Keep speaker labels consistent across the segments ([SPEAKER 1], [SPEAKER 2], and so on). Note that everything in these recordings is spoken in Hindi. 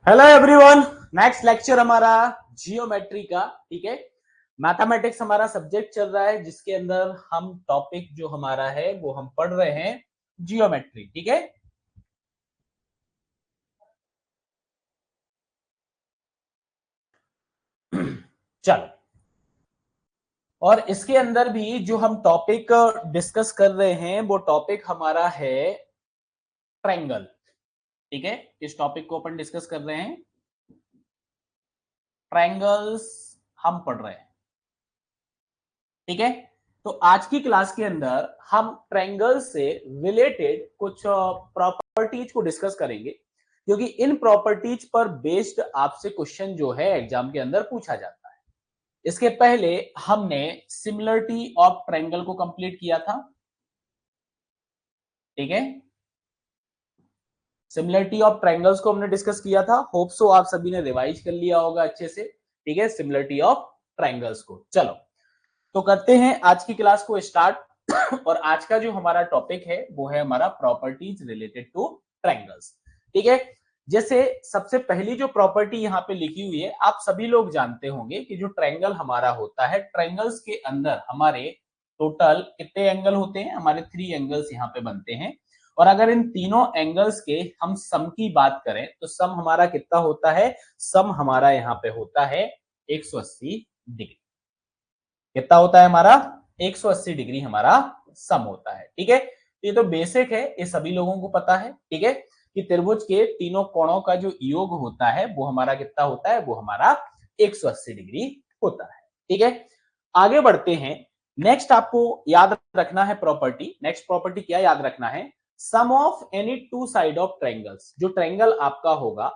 [SPEAKER 1] Hello everyone. नेक्स्ट लेक्चर हमारा जियोमेट्री का, ठीक है। मैथमेटिक्स हमारा सब्जेक्ट चल रहा है जिसके अंदर हम टॉपिक जो हमारा है वो हम पढ़ रहे हैं जियोमेट्री, ठीक है। चलो, और इसके अंदर भी जो हम टॉपिक डिस्कस कर रहे हैं वो टॉपिक हमारा है ट्रायंगल, ठीक है। इस टॉपिक को अपन डिस्कस कर रहे हैं, ट्रायंगल्स हम पढ़ रहे हैं, ठीक है। तो आज की क्लास के अंदर हम ट्रायंगल से रिलेटेड कुछ प्रॉपर्टीज को डिस्कस करेंगे, क्योंकि इन प्रॉपर्टीज पर बेस्ड आपसे क्वेश्चन जो है एग्जाम के अंदर पूछा जाता है। इसके पहले हमने सिमिलरिटी ऑफ ट्रायंगल को कंप्लीट किया था, ठीक है। सिमिलरिटी ऑफ ट्रायंगल्स को हमने डिस्कस किया था। होप सो आप सभी ने रिवाइज कर लिया होगा अच्छे से, ठीक है, सिमिलरिटी ऑफ ट्रायंगल्स को। चलो, तो करते हैं आज की क्लास को स्टार्ट। और आज का जो हमारा टॉपिक है वो है हमारा प्रॉपर्टीज रिलेटेड टू ट्रायंगल्स, ठीक है। जैसे सबसे पहली जो प्रॉपर्टी यहाँ पे लिखी हुई है, आप सभी लोग जानते होंगे कि जो ट्रायंगल हमारा होता है, ट्रायंगल्स के अंदर हमारे टोटल कितने एंगल होते हैं? हमारे 3 एंगल्स यहाँ पे बनते हैं। और अगर इन तीनों एंगल्स के हम सम की बात करें तो सम हमारा कितना होता है? सम हमारा यहाँ पे होता है 180 डिग्री। कितना होता है हमारा? 180 डिग्री हमारा सम होता है, ठीक है। ये तो बेसिक है, ये सभी लोगों को पता है, ठीक है, कि त्रिभुज के तीनों कोणों का जो योग होता है वो हमारा कितना होता है? वो हमारा 180 डिग्री होता है, ठीक है। आगे बढ़ते हैं। नेक्स्ट आपको याद रखना है प्रॉपर्टी। नेक्स्ट प्रॉपर्टी क्या याद रखना है? Sum of any two side of triangles. जो ट्रायंगल आपका होगा,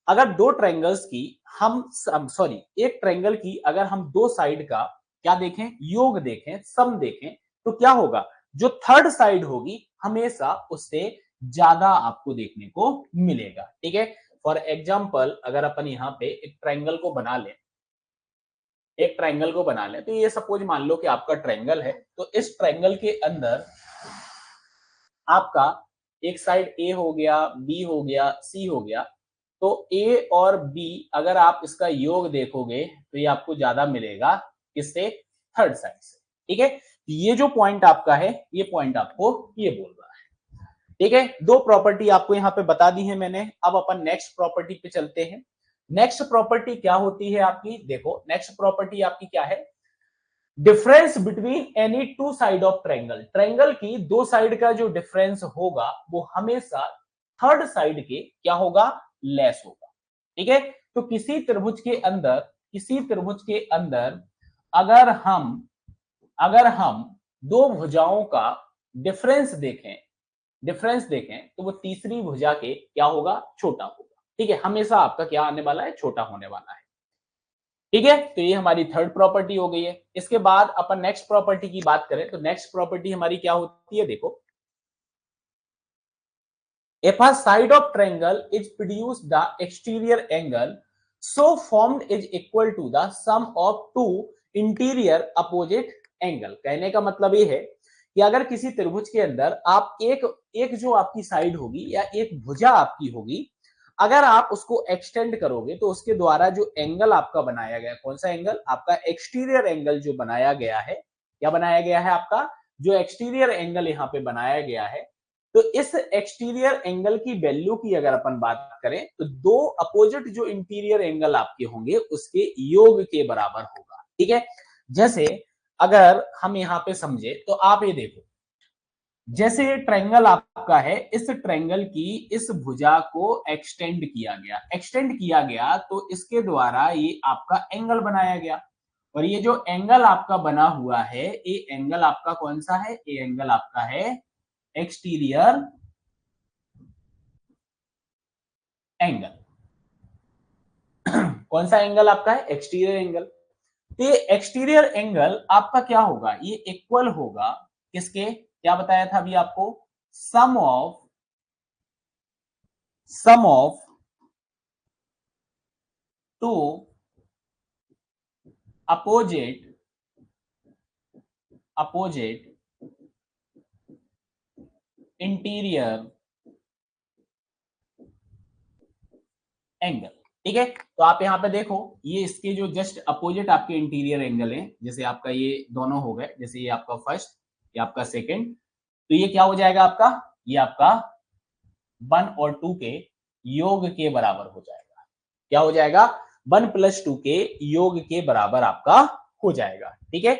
[SPEAKER 1] अगर दो ट्रायंगल्स की हम सॉरी एक ट्रायंगल की अगर हम दो साइड का क्या देखें? योग देखें, सम देखें, तो क्या होगा? जो थर्ड साइड होगी हमेशा उससे ज्यादा आपको देखने को मिलेगा, ठीक है। फॉर एग्जाम्पल, अगर अपन यहाँ पे एक ट्रायंगल को बना लें, एक ट्रायंगल को बना लें, तो ये सपोज मान लो कि आपका ट्रायंगल है। तो इस ट्रायंगल के अंदर आपका एक साइड ए हो गया, बी हो गया, सी हो गया। तो ए और बी अगर आप इसका योग देखोगे तो ये आपको ज्यादा मिलेगा किससे? थर्ड साइड से, ठीक है। ये जो पॉइंट आपका है, ये पॉइंट आपको ये बोल रहा है, ठीक है। दो प्रॉपर्टी आपको यहाँ पे बता दी है मैंने। अब अपन नेक्स्ट प्रॉपर्टी पे चलते हैं। नेक्स्ट प्रॉपर्टी क्या होती है आपकी? देखो, नेक्स्ट प्रॉपर्टी आपकी क्या है? Difference between any two side of triangle. Triangle की दो साइड का जो डिफरेंस होगा वो हमेशा थर्ड साइड के क्या होगा? लेस होगा, ठीक है। तो किसी त्रिभुज के अंदर, किसी त्रिभुज के अंदर अगर हम अगर हम दो भुजाओं का डिफरेंस देखें, डिफरेंस देखें, तो वो तीसरी भुजा के क्या होगा? छोटा होगा, ठीक है। हमेशा आपका क्या आने वाला है? छोटा होने वाला है, ठीक है। तो ये हमारी थर्ड प्रॉपर्टी हो गई है। इसके बाद अपन नेक्स्ट प्रॉपर्टी की बात करें तो नेक्स्ट प्रॉपर्टी हमारी क्या होती है? देखो, if a side of triangle is produce the exterior angle so formed is equal to the sum of two interior opposite angle। कहने का मतलब ये है कि अगर किसी त्रिभुज के अंदर आप एक एक जो आपकी साइड होगी या एक भुजा आपकी होगी, अगर आप उसको एक्सटेंड करोगे तो उसके द्वारा जो एंगल आपका बनाया गया, कौन सा एंगल? आपका एक्सटीरियर एंगल जो बनाया गया है। क्या बनाया गया है आपका? जो एक्सटीरियर एंगल यहाँ पे बनाया गया है, तो इस एक्सटीरियर एंगल की वैल्यू की अगर अपन बात करें तो दो अपोजिट जो इंटीरियर एंगल आपके होंगे उसके योग के बराबर होगा, ठीक है। जैसे अगर हम यहाँ पे समझे तो आप ये देखो, जैसे ये ट्रायंगल आपका है, इस ट्रायंगल की इस भुजा को एक्सटेंड किया गया, एक्सटेंड किया गया तो इसके द्वारा ये आपका एंगल बनाया गया। और ये जो एंगल आपका बना हुआ है, ये एंगल आपका कौन सा है? ये एंगल आपका है एक्सटीरियर एंगल। कौन सा एंगल आपका है? Exterior angle. तो ये एक्सटीरियर एंगल आपका क्या होगा? ये इक्वल होगा किसके? क्या बताया था अभी आपको? Sum of two opposite opposite interior angle. ठीक है, तो आप यहाँ पे देखो, ये इसके जो जस्ट अपोजिट आपके इंटीरियर एंगल है, जैसे आपका ये दोनों हो गए, जैसे ये आपका फर्स्ट, ये आपका सेकंड, तो ये क्या हो जाएगा आपका, ये आपका 1 और 2 के योग के बराबर हो जाएगा। क्या हो जाएगा, 1 + 2 के योग के बराबर आपका हो जाएगा। ठीक है,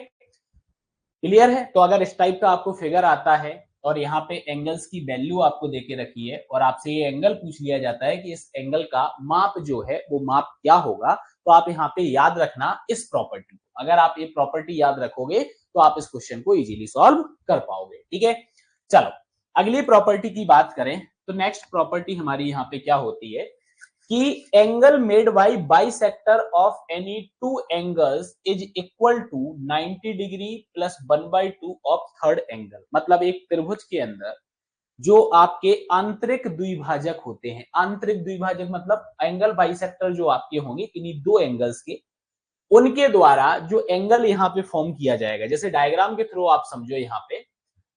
[SPEAKER 1] क्लियर है। तो अगर इस टाइप का आपको फिगर आता है और यहाँ पे एंगल्स की वैल्यू आपको देके रखी है और आपसे ये एंगल पूछ लिया जाता है कि इस एंगल का माप जो है वो माप क्या होगा, तो आप यहाँ पे याद रखना इस प्रॉपर्टी को। अगर आप ये प्रॉपर्टी याद रखोगे तो आप इस क्वेश्चन को इजीली सॉल्व कर पाओगे। ठीक है, चलो अगली प्रॉपर्टी की बात करें तो नेक्स्ट प्रॉपर्टी हमारी यहाँ पे क्या होती है कि angle made by bisector of any two angles is equal to 90 degree plus 1/2 of third angle. मतलब एक त्रिभुज के अंदर जो आपके आंतरिक द्विभाजक होते हैं, आंतरिक द्विभाजक मतलब एंगल बाइसेक्टर जो आपके होंगे किन्हीं दो एंगल्स के, उनके द्वारा जो एंगल यहाँ पे फॉर्म किया जाएगा, जैसे डायग्राम के थ्रू आप समझो यहाँ पे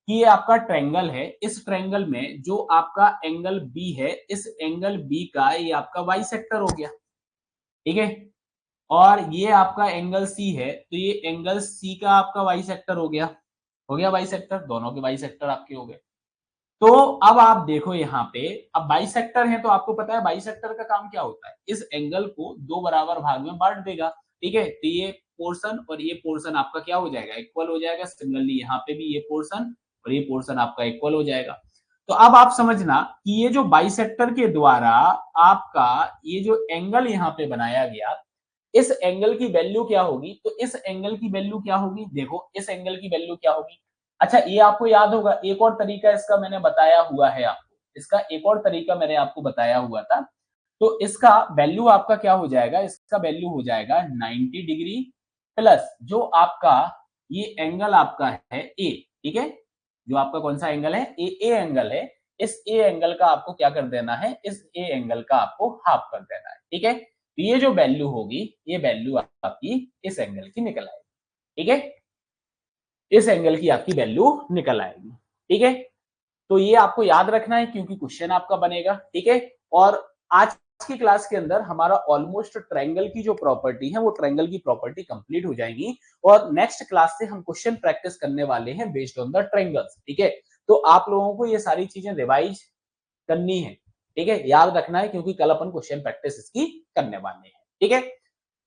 [SPEAKER 1] कि ये आपका ट्रायंगल है, इस ट्रायंगल में जो आपका एंगल बी है, इस एंगल बी का ये आपका बाइसेक्टर हो गया। ठीक है, और ये आपका एंगल सी है, तो ये एंगल सी का आपका बाइसेक्टर हो गया बाइसेक्टर, दोनों के बाइसेक्टर आपके हो गए। तो अब आप देखो यहाँ पे, अब बाइसेक्टर है तो आपको पता है बाइसेक्टर का काम क्या होता है, इस एंगल को दो बराबर भाग में बांट देगा। ठीक है, तो ये पोर्शन और ये पोर्शन आपका क्या हो जाएगा, इक्वल हो जाएगा। सिमिलरली यहाँ पे भी ये पोर्शन और ये पोर्शन आपका इक्वल हो जाएगा। तो अब आप समझना कि ये जो बाइसेक्टर के द्वारा आपका ये जो एंगल यहाँ पे बनाया गया, इस एंगल की वैल्यू क्या होगी, तो इस एंगल की वैल्यू क्या होगी, देखो इस एंगल की वैल्यू क्या होगी। अच्छा, ये आपको याद होगा, एक और तरीका इसका मैंने बताया हुआ है आपको, इसका एक और तरीका मैंने आपको बताया हुआ था। तो इसका वैल्यू आपका क्या हो जाएगा, इसका वैल्यू हो जाएगा 90 डिग्री प्लस जो आपका ये एंगल आपका है ए। ठीक है, जो आपका कौन सा एंगल है, ए एंगल है, इस ए एंगल का आपको क्या कर देना है, इस ए एंगल का आपको हाफ कर देना है। ठीक है, तो ये जो वैल्यू होगी, ये वैल्यू आपकी इस एंगल की निकल आएगी। ठीक है, इस एंगल की आपकी वैल्यू निकल आएगी। ठीक है, तो ये आपको याद रखना है क्योंकि क्वेश्चन आपका बनेगा। ठीक है, और आज की क्लास के अंदर हमारा ऑलमोस्ट ट्रायंगल की जो प्रॉपर्टी है वो ट्रायंगल की प्रॉपर्टी कंप्लीट हो जाएगी और नेक्स्ट क्लास से हम क्वेश्चन प्रैक्टिस करने वाले हैं बेस्ड ऑन द ट्रायंगल्स। ठीक है, तो आप लोगों को ये सारी चीजें रिवाइज करनी है। ठीक है, याद रखना है क्योंकि कल अपन क्वेश्चन प्रैक्टिस इसकी करने वाले हैं। ठीक है,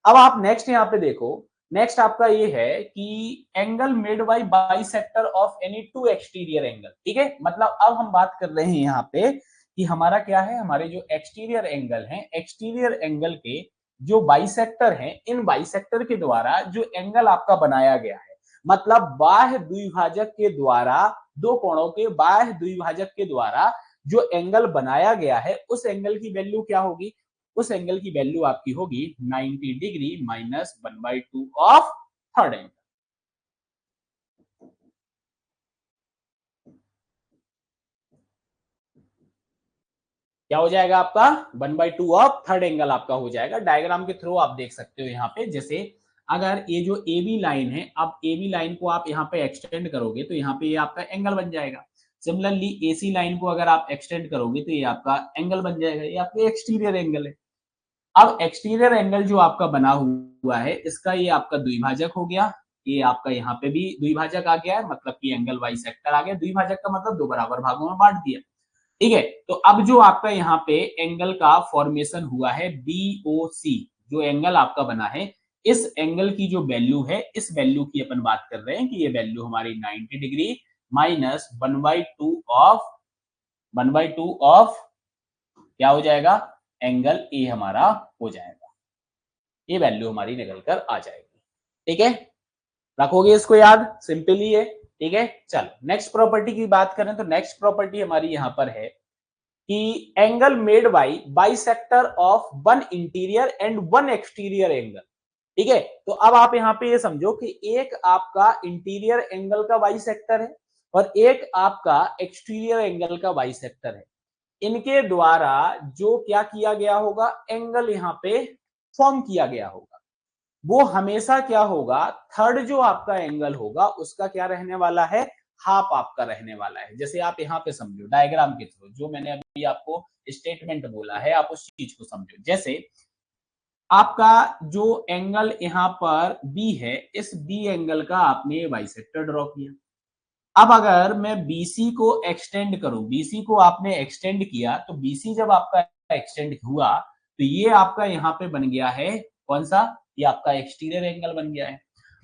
[SPEAKER 1] अब आप नेक्स्ट यहाँ पे देखो, नेक्स्ट आपका ये है कि angle made by bisector of any to exterior angle. ठीक है, मतलब अब हम बात कर रहे हैं यहाँ पे कि हमारा क्या है, हमारे जो एक्सटीरियर एंगल हैं, एक्सटीरियर एंगल के जो बाइसेक्टर हैं, इन बाइसेक्टर के द्वारा जो एंगल आपका बनाया गया है, मतलब बाह्य द्विभाजक के द्वारा, दो कोणों के बाह्य द्विभाजक के द्वारा जो एंगल बनाया गया है, उस एंगल की वैल्यू क्या होगी, उस एंगल की वैल्यू आपकी होगी 90 degree minus 1/2 of third angle. क्या हो जाएगा आपका, 1/2 ऑफ थर्ड एंगल आपका हो जाएगा। डायग्राम के थ्रू आप देख सकते हो यहाँ पे, जैसे अगर ये जो ए बी लाइन है, अब ए बी लाइन को आप यहाँ पे एक्सटेंड करोगे तो यहाँ पे ये आपका एंगल बन जाएगा। सिमिलरली एसी लाइन को अगर आप एक्सटेंड करोगे तो ये आपका एंगल बन जाएगा, ये आपका एक्सटीरियर एंगल है। अब एक्सटीरियर एंगल जो आपका बना हुआ है, इसका ये आपका द्विभाजक हो गया, ये आपका यहाँ पे भी द्विभाजक आ गया है, मतलब कि एंगल बाइसेक्टर आ गया। द्विभाजक का मतलब दो बराबर भागों में बांट दिया। ठीक है, तो अब जो आपका यहाँ पे एंगल का फॉर्मेशन हुआ है बीओसी, जो एंगल आपका बना है, इस एंगल की जो वैल्यू है, इस वैल्यू की अपन बात कर रहे हैं कि ये वैल्यू हमारी 90 डिग्री माइनस 1/2 ऑफ क्या हो जाएगा, एंगल ए हमारा हो जाएगा। ये वैल्यू हमारी निकल कर आ जाएगी। ठीक है, रखोगे इसको याद, सिंपल ही है। ठीक है, चलो नेक्स्ट प्रॉपर्टी की बात करें तो नेक्स्ट प्रॉपर्टी हमारी यहां पर है कि angle made by bisector of one interior and one exterior angle. ठीक है, तो अब आप यहां पे ये समझो कि एक आपका इंटीरियर एंगल का बाइसेक्टर है और एक आपका एक्सटीरियर एंगल का बाइसेक्टर है। इनके द्वारा जो क्या किया गया होगा, एंगल यहाँ पे फॉर्म किया गया होगा, वो हमेशा क्या होगा, थर्ड जो आपका एंगल होगा उसका क्या रहने वाला है, हाफ आपका रहने वाला है। जैसे आप यहाँ पे समझो डायग्राम के थ्रू, जो मैंने अभी आपको स्टेटमेंट बोला है आप उस चीज को समझो। जैसे आपका जो एंगल यहाँ पर बी है, इस बी एंगल का आपने बाइसेक्टर ड्रॉ किया। अब अगर मैं बीसी को एक्सटेंड करूं, बीसी को आपने एक्सटेंड किया, तो बीसी जब आपका एक्सटेंड हुआ तो ये आपका यहाँ पे बन गया है कौन सा, ये आपका एक्सटीरियर एंगल बन गया है।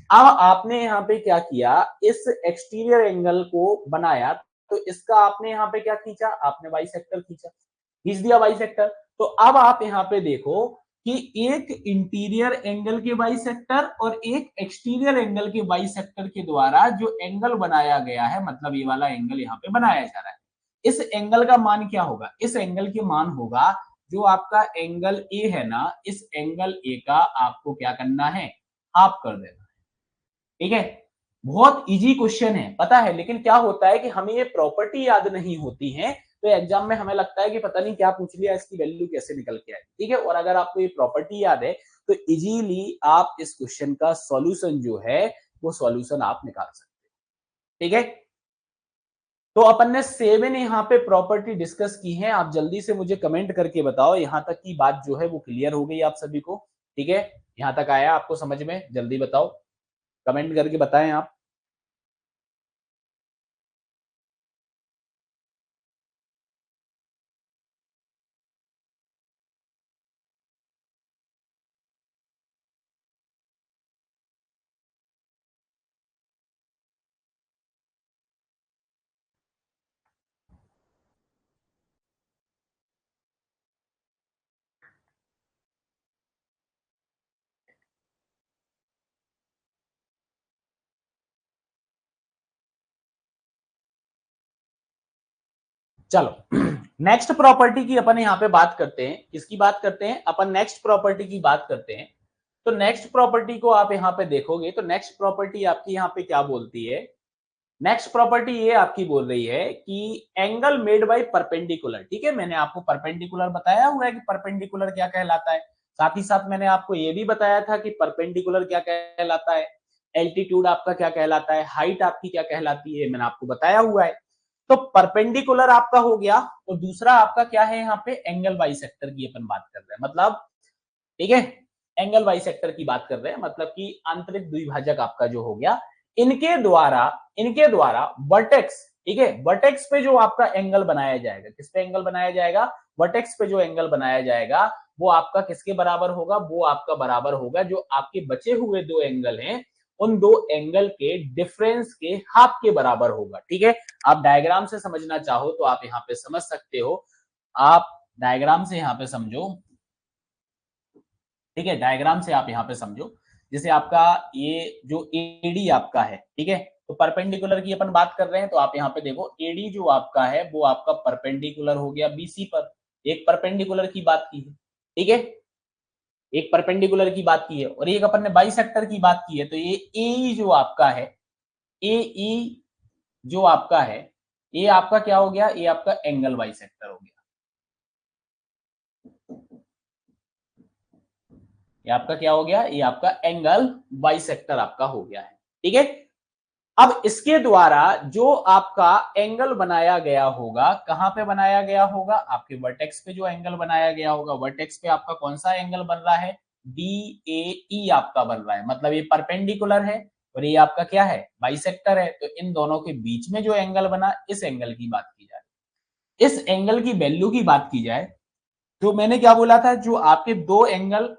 [SPEAKER 1] अब आपने यहाँ पे क्या किया, इस एक्सटीरियर एंगल को बनाया, तो इसका आपने यहाँ पे क्या खींचा, आपने बाइसेक्टर खींचा, खींच दिया बाइसेक्टर। तो अब आप यहाँ पे देखो कि एक इंटीरियर एंगल के बाइसेक्टर और एक एक्सटीरियर एंगल के बाइसेक्टर के द्वारा जो एंगल बनाया गया है, मतलब ये वाला एंगल यहाँ पे बनाया जा रहा है, इस एंगल का मान क्या होगा, इस एंगल के मान होगा जो आपका एंगल ए है ना, इस एंगल ए का आपको क्या करना है, हाफ कर देना। ठीक है, बहुत इजी क्वेश्चन है पता है, लेकिन क्या होता है कि हमें ये प्रॉपर्टी याद नहीं होती है, तो एग्जाम में हमें लगता है कि पता नहीं क्या पूछ लिया, इसकी वैल्यू कैसे निकल के आई। ठीक है, और अगर आपको ये प्रॉपर्टी याद है तो इजीली आप इस क्वेश्चन का सॉल्यूशन जो है वो सॉल्यूशन आप निकाल सकते हैं। ठीक है, तो अपन ने 7 यहाँ पे प्रॉपर्टी डिस्कस की है। आप जल्दी से मुझे कमेंट करके बताओ यहां तक की बात जो है वो क्लियर हो गई आप सभी को। ठीक है, यहां तक आया आपको समझ में, जल्दी बताओ, कमेंट करके बताएं आप। चलो नेक्स्ट प्रॉपर्टी की अपन यहाँ पे बात करते हैं, किसकी बात करते हैं अपन, नेक्स्ट प्रॉपर्टी की बात करते हैं। तो नेक्स्ट प्रॉपर्टी को आप यहाँ पे देखोगे तो नेक्स्ट प्रॉपर्टी आपकी यहाँ पे क्या बोलती है, नेक्स्ट प्रॉपर्टी ये आपकी बोल रही है कि एंगल मेड बाय परपेंडिकुलर। ठीक है, मैंने आपको परपेंडिकुलर बताया हुआ है कि परपेंडिकुलर क्या कहलाता है, साथ ही साथ मैंने आपको ये भी बताया था कि परपेंडिकुलर क्या कहलाता है, एल्टीट्यूड आपका क्या कहलाता है, हाइट आपकी क्या कहलाती है, मैंने आपको बताया हुआ है। तो परपेंडिकुलर आपका हो गया, और दूसरा आपका क्या है यहाँ पे, एंगल बाइसेक्टर की अपन बात कर रहे हैं, मतलब ठीक है, एंगल बाइसेक्टर की बात कर रहे हैं, मतलब कि आंतरिक द्विभाजक आपका जो हो गया, इनके द्वारा वर्टेक्स, ठीक है, वर्टेक्स पे जो आपका एंगल बनाया जाएगा, किस पे एंगल बनाया जाएगा, वर्टेक्स पे जो एंगल बनाया जाएगा वो आपका किसके बराबर होगा, वो आपका बराबर होगा जो आपके बचे हुए दो एंगल हैं, उन दो एंगल के डिफरेंस के हाफ के बराबर होगा। ठीक है, आप डायग्राम से समझना चाहो तो आप यहाँ पे समझ सकते हो, आप डायग्राम से यहाँ पे समझो। ठीक है, डायग्राम से आप यहाँ पे समझो, जैसे आपका ये जो एडी आपका है, ठीक है, तो परपेंडिकुलर की अपन बात कर रहे हैं, तो आप यहाँ पे देखो एडी जो आपका है वो आपका परपेंडिकुलर हो गया बीसी पर, एक परपेंडिकुलर की बात की है। ठीक है, एक परपेंडिकुलर की बात की है, और एक अपन ने बाइसेक्टर की बात की है, तो ये ए जो आपका है, ए जो आपका है, ये आपका क्या हो गया, ये आपका एंगल बाइसेक्टर हो गया, ये आपका क्या हो गया, ये आपका एंगल बाइसेक्टर आपका हो गया है। ठीक है, अब इसके द्वारा जो आपका एंगल बनाया गया होगा, कहां पे बनाया गया होगा, आपके वर्टेक्स पे जो एंगल बनाया गया होगा, वर्टेक्स पे आपका कौन सा एंगल बन रहा है, DAE आपका बन रहा है, मतलब ये परपेंडिकुलर है और ये आपका क्या है, बाइसेक्टर है, तो इन दोनों के बीच में जो एंगल बना, इस एंगल की बात की जाए, इस एंगल की वैल्यू की बात की जाए, तो मैंने क्या बोला था, जो आपके दो एंगल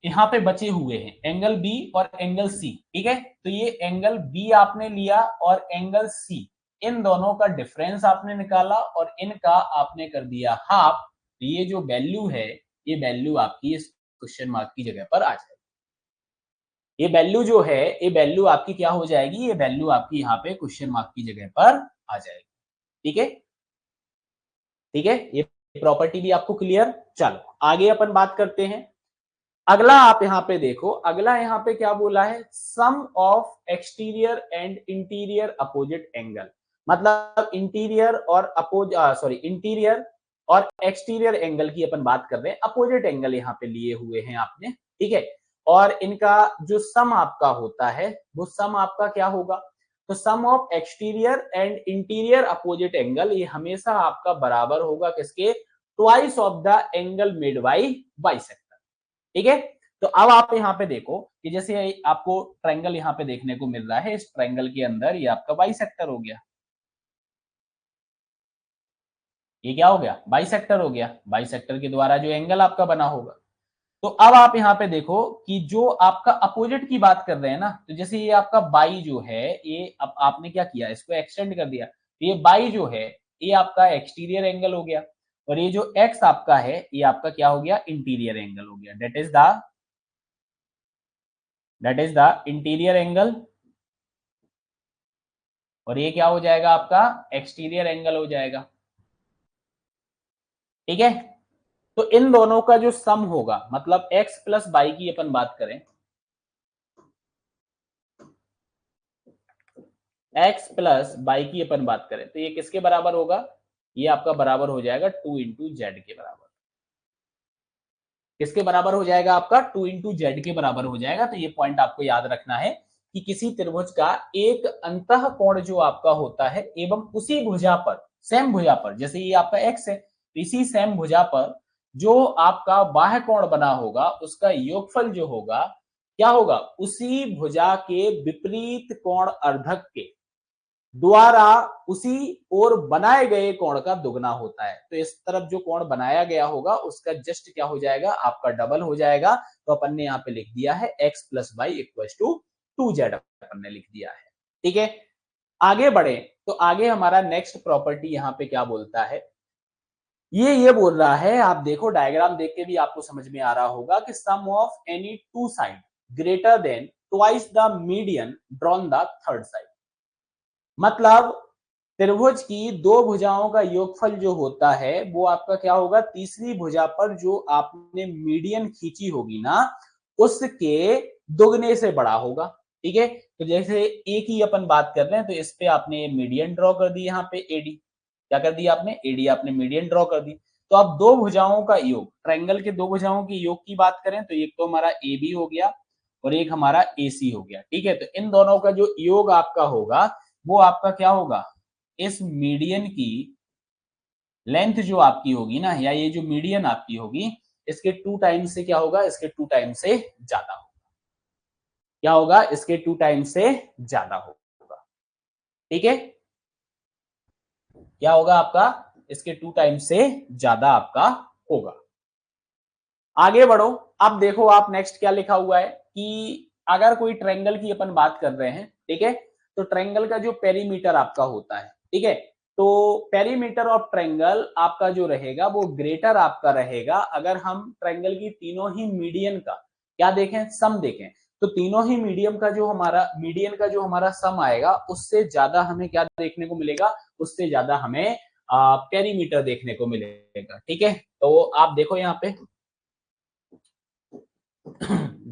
[SPEAKER 1] यहाँ पे बचे हुए हैं, एंगल बी और एंगल सी, ठीक है, तो ये एंगल बी आपने लिया और एंगल सी, इन दोनों का डिफरेंस आपने निकाला और इनका आपने कर दिया हाफ, तो ये जो वैल्यू है, ये वैल्यू आपकी इस क्वेश्चन मार्क की जगह पर आ जाएगी। ये वैल्यू जो है, ये वैल्यू आपकी क्या हो जाएगी, ये वैल्यू आपकी यहाँ पे क्वेश्चन मार्क की जगह पर आ जाएगी। ठीक है, ठीक है, ये प्रॉपर्टी भी आपको क्लियर। चलो आगे अपन बात करते हैं। अगला आप यहां पे देखो, अगला यहां पे क्या बोला है, sum of exterior and interior opposite angle, मतलब इंटीरियर और इंटीरियर और एक्सटीरियर एंगल की अपन बात कर रहे हैं, अपोजिट एंगल यहां पे लिए हुए हैं आपने। ठीक है, और इनका जो सम आपका होता है वो सम आपका क्या होगा, तो sum of exterior and interior opposite angle ये हमेशा आपका बराबर होगा किसके, twice of the angle made by bisector. ठीक है, तो अब आप यहाँ पे देखो कि जैसे आपको ट्रायंगल यहाँ पे देखने को मिल रहा है, इस ट्रायंगल के अंदर ये आपका बाइसेक्टर हो गया, ये क्या हो गया, बाइसेक्टर हो गया, बाइसेक्टर के द्वारा जो एंगल आपका बना होगा। तो अब आप यहाँ पे देखो कि जो आपका अपोजिट की बात कर रहे हैं ना, तो जैसे ये आपका बाई जो है, ये अब आपने क्या किया, इसको एक्सटेंड कर दिया, तो ये बाई जो है ये आपका एक्सटीरियर एंगल हो गया, और ये जो एक्स आपका है ये आपका क्या हो गया, इंटीरियर एंगल हो गया, that is the interior angle, और ये क्या हो जाएगा आपका एक्सटीरियर एंगल हो जाएगा। ठीक है, तो इन दोनों का जो सम होगा, मतलब x प्लस बाई की अपन बात करें, x प्लस बाई की अपन बात करें तो ये किसके बराबर होगा, ये आपका बराबर हो जाएगा 2 इंटू जेड के बराबर। किसके बराबर हो जाएगा आपका, 2 इंटू जेड के बराबर हो जाएगा। तो ये पॉइंट आपको याद रखना है कि किसी त्रिभुज का एक अंतः कोण जो आपका होता है एवं उसी भुजा पर, सेम भुजा पर, जैसे ये आपका x है, तो इसी सेम भुजा पर जो आपका बाह्य कोण बना होगा उसका योगफल जो होगा क्या होगा, उसी भुजा के विपरीत कोण अर्धक के द्वारा उसी ओर बनाए गए कोण का दुगना होता है। तो इस तरफ जो कोण बनाया गया होगा उसका जस्ट क्या हो जाएगा, आपका डबल हो जाएगा। तो अपन ने यहाँ पे लिख दिया है x plus y equal to 2z, अपन ने लिख दिया है। ठीक है, आगे बढ़े तो आगे हमारा नेक्स्ट प्रॉपर्टी यहाँ पे क्या बोलता है, ये बोल रहा है, आप देखो डायग्राम देख के भी आपको समझ में आ रहा होगा कि sum of any two side greater than twice the median drawn the third side, मतलब त्रिभुज की दो भुजाओं का योगफल जो होता है वो आपका क्या होगा, तीसरी भुजा पर जो आपने मीडियन खींची होगी ना उसके दुगने से बड़ा होगा। ठीक है, तो जैसे ए की अपन बात कर रहे हैं तो इस पे आपने मीडियन ड्रॉ कर दी, यहाँ पे एडी क्या कर दिया आपने, एडी आपने मीडियन ड्रॉ कर दी। तो अब दो भुजाओं का योग, ट्रायंगल के दो भुजाओं के योग की बात करें तो एक तो हमारा ए बी हो गया और एक हमारा ए सी हो गया। ठीक है, तो इन दोनों का जो योग आपका होगा वो आपका क्या होगा, इस मीडियन की लेंथ जो आपकी होगी ना, या ये जो मीडियन आपकी होगी इसके 2 टाइम्स से क्या होगा, इसके 2 टाइम्स से ज्यादा होगा। क्या होगा, इसके 2 टाइम्स से ज्यादा होगा। ठीक है, क्या होगा आपका, इसके 2 टाइम्स से ज्यादा आपका होगा। आगे बढ़ो, अब देखो आप नेक्स्ट क्या लिखा हुआ है कि अगर कोई ट्रायंगल की अपन बात कर रहे हैं, ठीक है, तो ट्रायंगल का जो पेरीमीटर आपका होता है, ठीक है, तो पेरीमीटर ऑफ ट्रायंगल आपका जो रहेगा वो ग्रेटर आपका रहेगा अगर हम ट्रायंगल की तीनों ही मीडियन का क्या देखें, सम देखें, तो तीनों ही मीडियम का जो हमारा मीडियन का जो हमारा सम आएगा उससे ज्यादा हमें क्या देखने को मिलेगा, उससे ज्यादा हमें पेरीमीटर देखने को मिलेगा। ठीक है, तो आप देखो यहाँ पे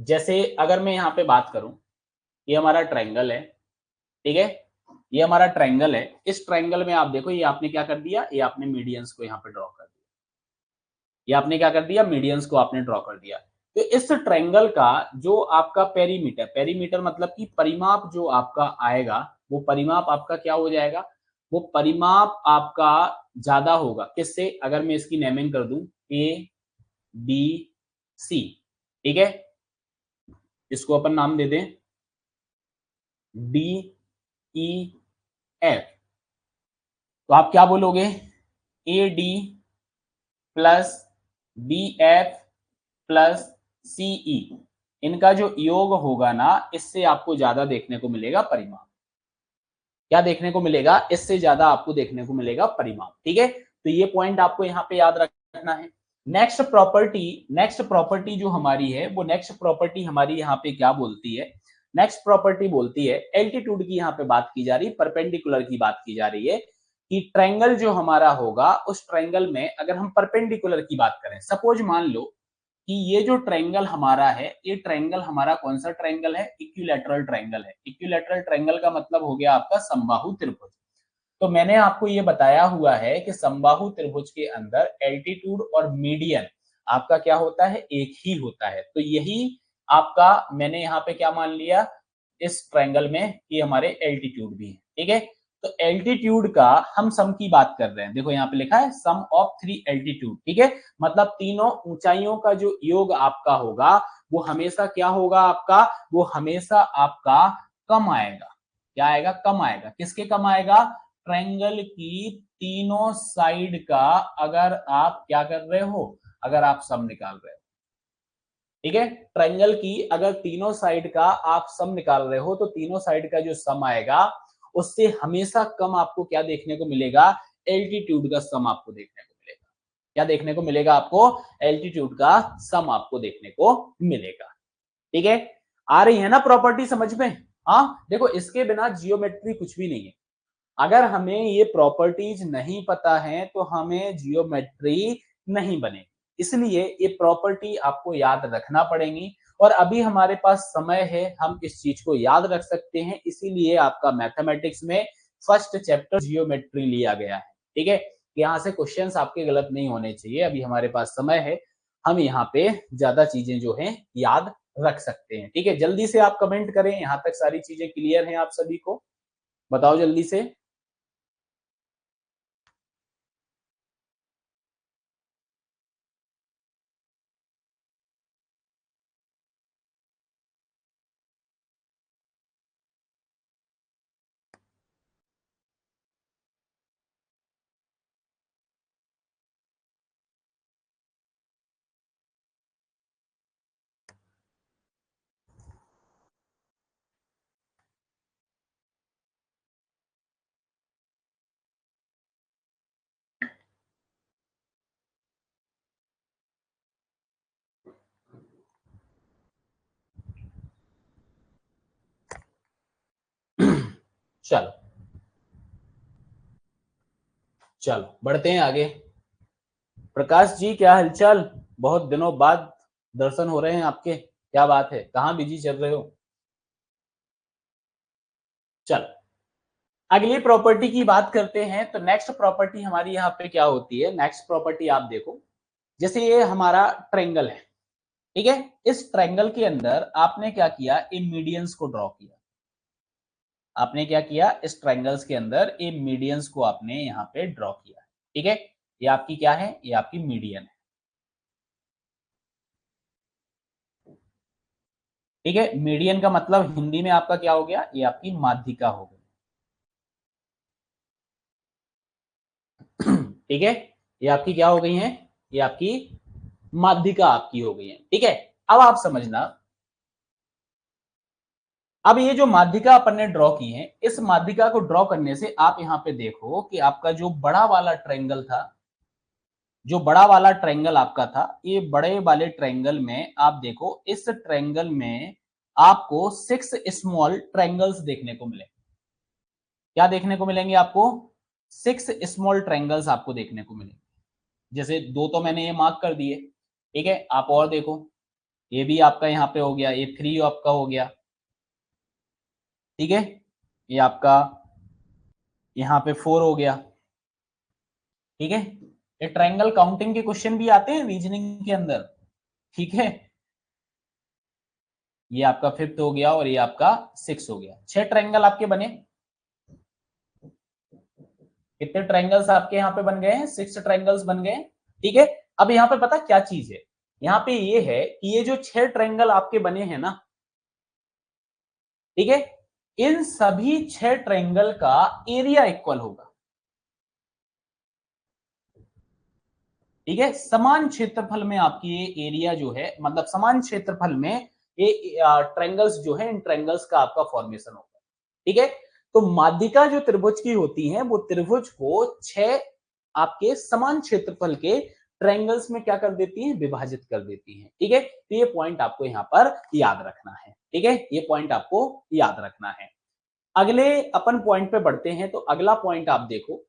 [SPEAKER 1] जैसे अगर मैं यहाँ पे बात करूं, ये हमारा ट्रायंगल है, ठीक है, ये हमारा ट्रायंगल है, इस ट्रायंगल में आप देखो ये आपने क्या कर दिया, ये आपने मीडियंस को यहाँ पे ड्रॉ कर दिया, ये आपने क्या कर दिया, मीडियंस को आपने ड्रॉ कर दिया। तो इस ट्रायंगल का जो आपका पेरीमीटर, पेरीमीटर मतलब कि परिमाप जो आपका आएगा वो परिमाप आपका क्या हो जाएगा, वो परिमाप आपका ज्यादा होगा किससे, अगर मैं इसकी नेमिंग कर दूं ए बी सी, ठीक है, इसको अपन नाम दे दें डी ई एफ, तो आप क्या बोलोगे, A D plus B F plus C E, इनका जो योग होगा ना इससे आपको ज्यादा देखने को मिलेगा परिमाप। क्या देखने को मिलेगा, इससे ज्यादा आपको देखने को मिलेगा परिमाप। ठीक है, तो ये पॉइंट आपको यहाँ पे याद रखना है। नेक्स्ट प्रॉपर्टी जो हमारी है वो नेक्स्ट प्रॉपर्टी हमारी यहाँ पे क्या बोलती है, नेक्स्ट प्रॉपर्टी बोलती है एल्टीट्यूड की, यहाँ पे बात की जा रही है, परपेंडिकुलर की बात की जा रही है कि ट्रायंगल जो हमारा होगा उस ट्रायंगल में अगर हम परपेंडिकुलर की बात करें, सपोज मान लो कि ये जो ट्रायंगल हमारा है, ये ट्रायंगल हमारा कौन सा ट्रायंगल है, इक्विलैटरल ट्रायंगल है। इक्विलैटरल ट्रायंगल का मतलब हो गया आपका समबाहु त्रिभुज। तो मैंने आपको ये बताया हुआ है कि समबाहु त्रिभुज के अंदर एल्टीट्यूड और मीडियन आपका क्या होता है, एक ही होता है। तो यही आपका मैंने यहाँ पे क्या मान लिया, इस ट्रायंगल में कि हमारे एल्टीट्यूड भी है, ठीक है। तो एल्टीट्यूड का हम सम की बात कर रहे हैं, देखो यहाँ पे लिखा है सम ऑफ 3 एल्टीट्यूड, ठीक है। मतलब तीनों ऊंचाइयों का जो योग आपका होगा वो हमेशा क्या होगा आपका, वो हमेशा आपका कम आएगा। क्या आएगा, कम आएगा। किसके कम आएगा, ट्रायंगल की तीनों साइड का अगर आप क्या कर रहे हो, अगर आप सम निकाल रहे हो, ठीक है। ट्रायंगल की अगर तीनों साइड का आप सम निकाल रहे हो तो तीनों साइड का जो सम आएगा उससे हमेशा कम आपको क्या देखने को मिलेगा, एल्टीट्यूड का सम आपको देखने को मिलेगा। क्या देखने को मिलेगा आपको, एल्टीट्यूड का सम आपको देखने को मिलेगा, ठीक है। आ रही है ना प्रॉपर्टी समझ में। हाँ देखो, इसके बिना जियोमेट्री कुछ भी नहीं है। अगर हमें ये प्रॉपर्टीज नहीं पता है तो हमें जियोमेट्री नहीं बनेगी, इसलिए ये प्रॉपर्टी आपको याद रखना पड़ेगी। और अभी हमारे पास समय है, हम इस चीज को याद रख सकते हैं, इसीलिए आपका मैथमेटिक्स में फर्स्ट चैप्टर जियोमेट्री लिया गया है, ठीक है। यहाँ से क्वेश्चंस आपके गलत नहीं होने चाहिए, अभी हमारे पास समय है, हम यहाँ पे ज्यादा चीजें जो है याद रख सकते हैं, ठीक है। जल्दी से आप कमेंट करें, यहाँ तक सारी चीजें क्लियर हैं आप सभी को, बताओ जल्दी से। चलो चलो बढ़ते हैं आगे। प्रकाश जी क्या हालचाल, बहुत दिनों बाद दर्शन हो रहे हैं आपके, क्या बात है, कहाँ बिजी चल रहे हो। चलो अगली प्रॉपर्टी की बात करते हैं। तो नेक्स्ट प्रॉपर्टी हमारी यहाँ पे क्या होती है, नेक्स्ट प्रॉपर्टी आप देखो, जैसे ये हमारा ट्रायंगल है, ठीक है। इस ट्रायंगल के अंदर आपने क्या किया, इन मीडियंस को ड्रॉ किया। आपने क्या किया, इस ट्रायंगल्स के अंदर इन मीडियंस को आपने यहाँ पे ड्रॉ किया, ठीक है। ये आपकी क्या है, ये आपकी मीडियन है, ठीक है। मीडियन का मतलब हिंदी में आपका क्या हो गया, ये आपकी माध्यिका हो गई, ठीक है। ये आपकी क्या हो गई है, ये आपकी माध्यिका आपकी हो गई है, ठीक है। अब आप समझना, अब ये जो माध्यिका अपन ने ड्रॉ की है, इस माध्यिका को ड्रॉ करने से आप यहाँ पे देखो कि आपका जो बड़ा वाला ट्रायंगल था, जो बड़ा वाला ट्रायंगल आपका था, ये बड़े वाले ट्रायंगल में आप देखो, इस ट्रायंगल में आपको 6 स्मॉल ट्रायंगल्स देखने को मिले। क्या देखने को मिलेंगे आपको, 6 स्मॉल ट्रायंगल्स आपको देखने को मिलेंगे। जैसे दो तो मैंने ये मार्क कर दिए, ठीक है। आप और देखो, ये भी आपका यहाँ पे हो गया, ये 3 आपका हो गया, ठीक है। ये आपका यहाँ पे 4 हो गया, ठीक है। ये ट्रायंगल काउंटिंग के क्वेश्चन भी आते हैं रीजनिंग के अंदर, ठीक है। ये आपका 5th हो गया और ये आपका 6 हो गया, 6 ट्रायंगल आपके बने। कितने ट्रायंगल्स आपके यहाँ पे बन गए हैं, 6 ट्रायंगल्स बन गए, ठीक है। अब यहाँ पे पता क्या चीज है, यहाँ पे ये है कि ये जो 6 ट्रायंगल आपके बने हैं ना, ठीक है, इन सभी 6 ट्रायंगल का एरिया इक्वल होगा, ठीक है। समान क्षेत्रफल में आपकी ये एरिया जो है, मतलब समान क्षेत्रफल में ये ट्रायंगल्स जो है, इन ट्रायंगल्स का आपका फॉर्मेशन होगा, ठीक है। तो माध्यिका जो त्रिभुज की होती है, वो त्रिभुज को 6 आपके समान क्षेत्रफल के ट्रायंगल्स में क्या कर देती है, विभाजित कर देती है, ठीक है। तो ये पॉइंट आपको यहाँ पर याद रखना है, ठीक है। ये पॉइंट आपको याद रखना है। अगले अपन पॉइंट पे बढ़ते हैं। तो अगला पॉइंट आप देखो,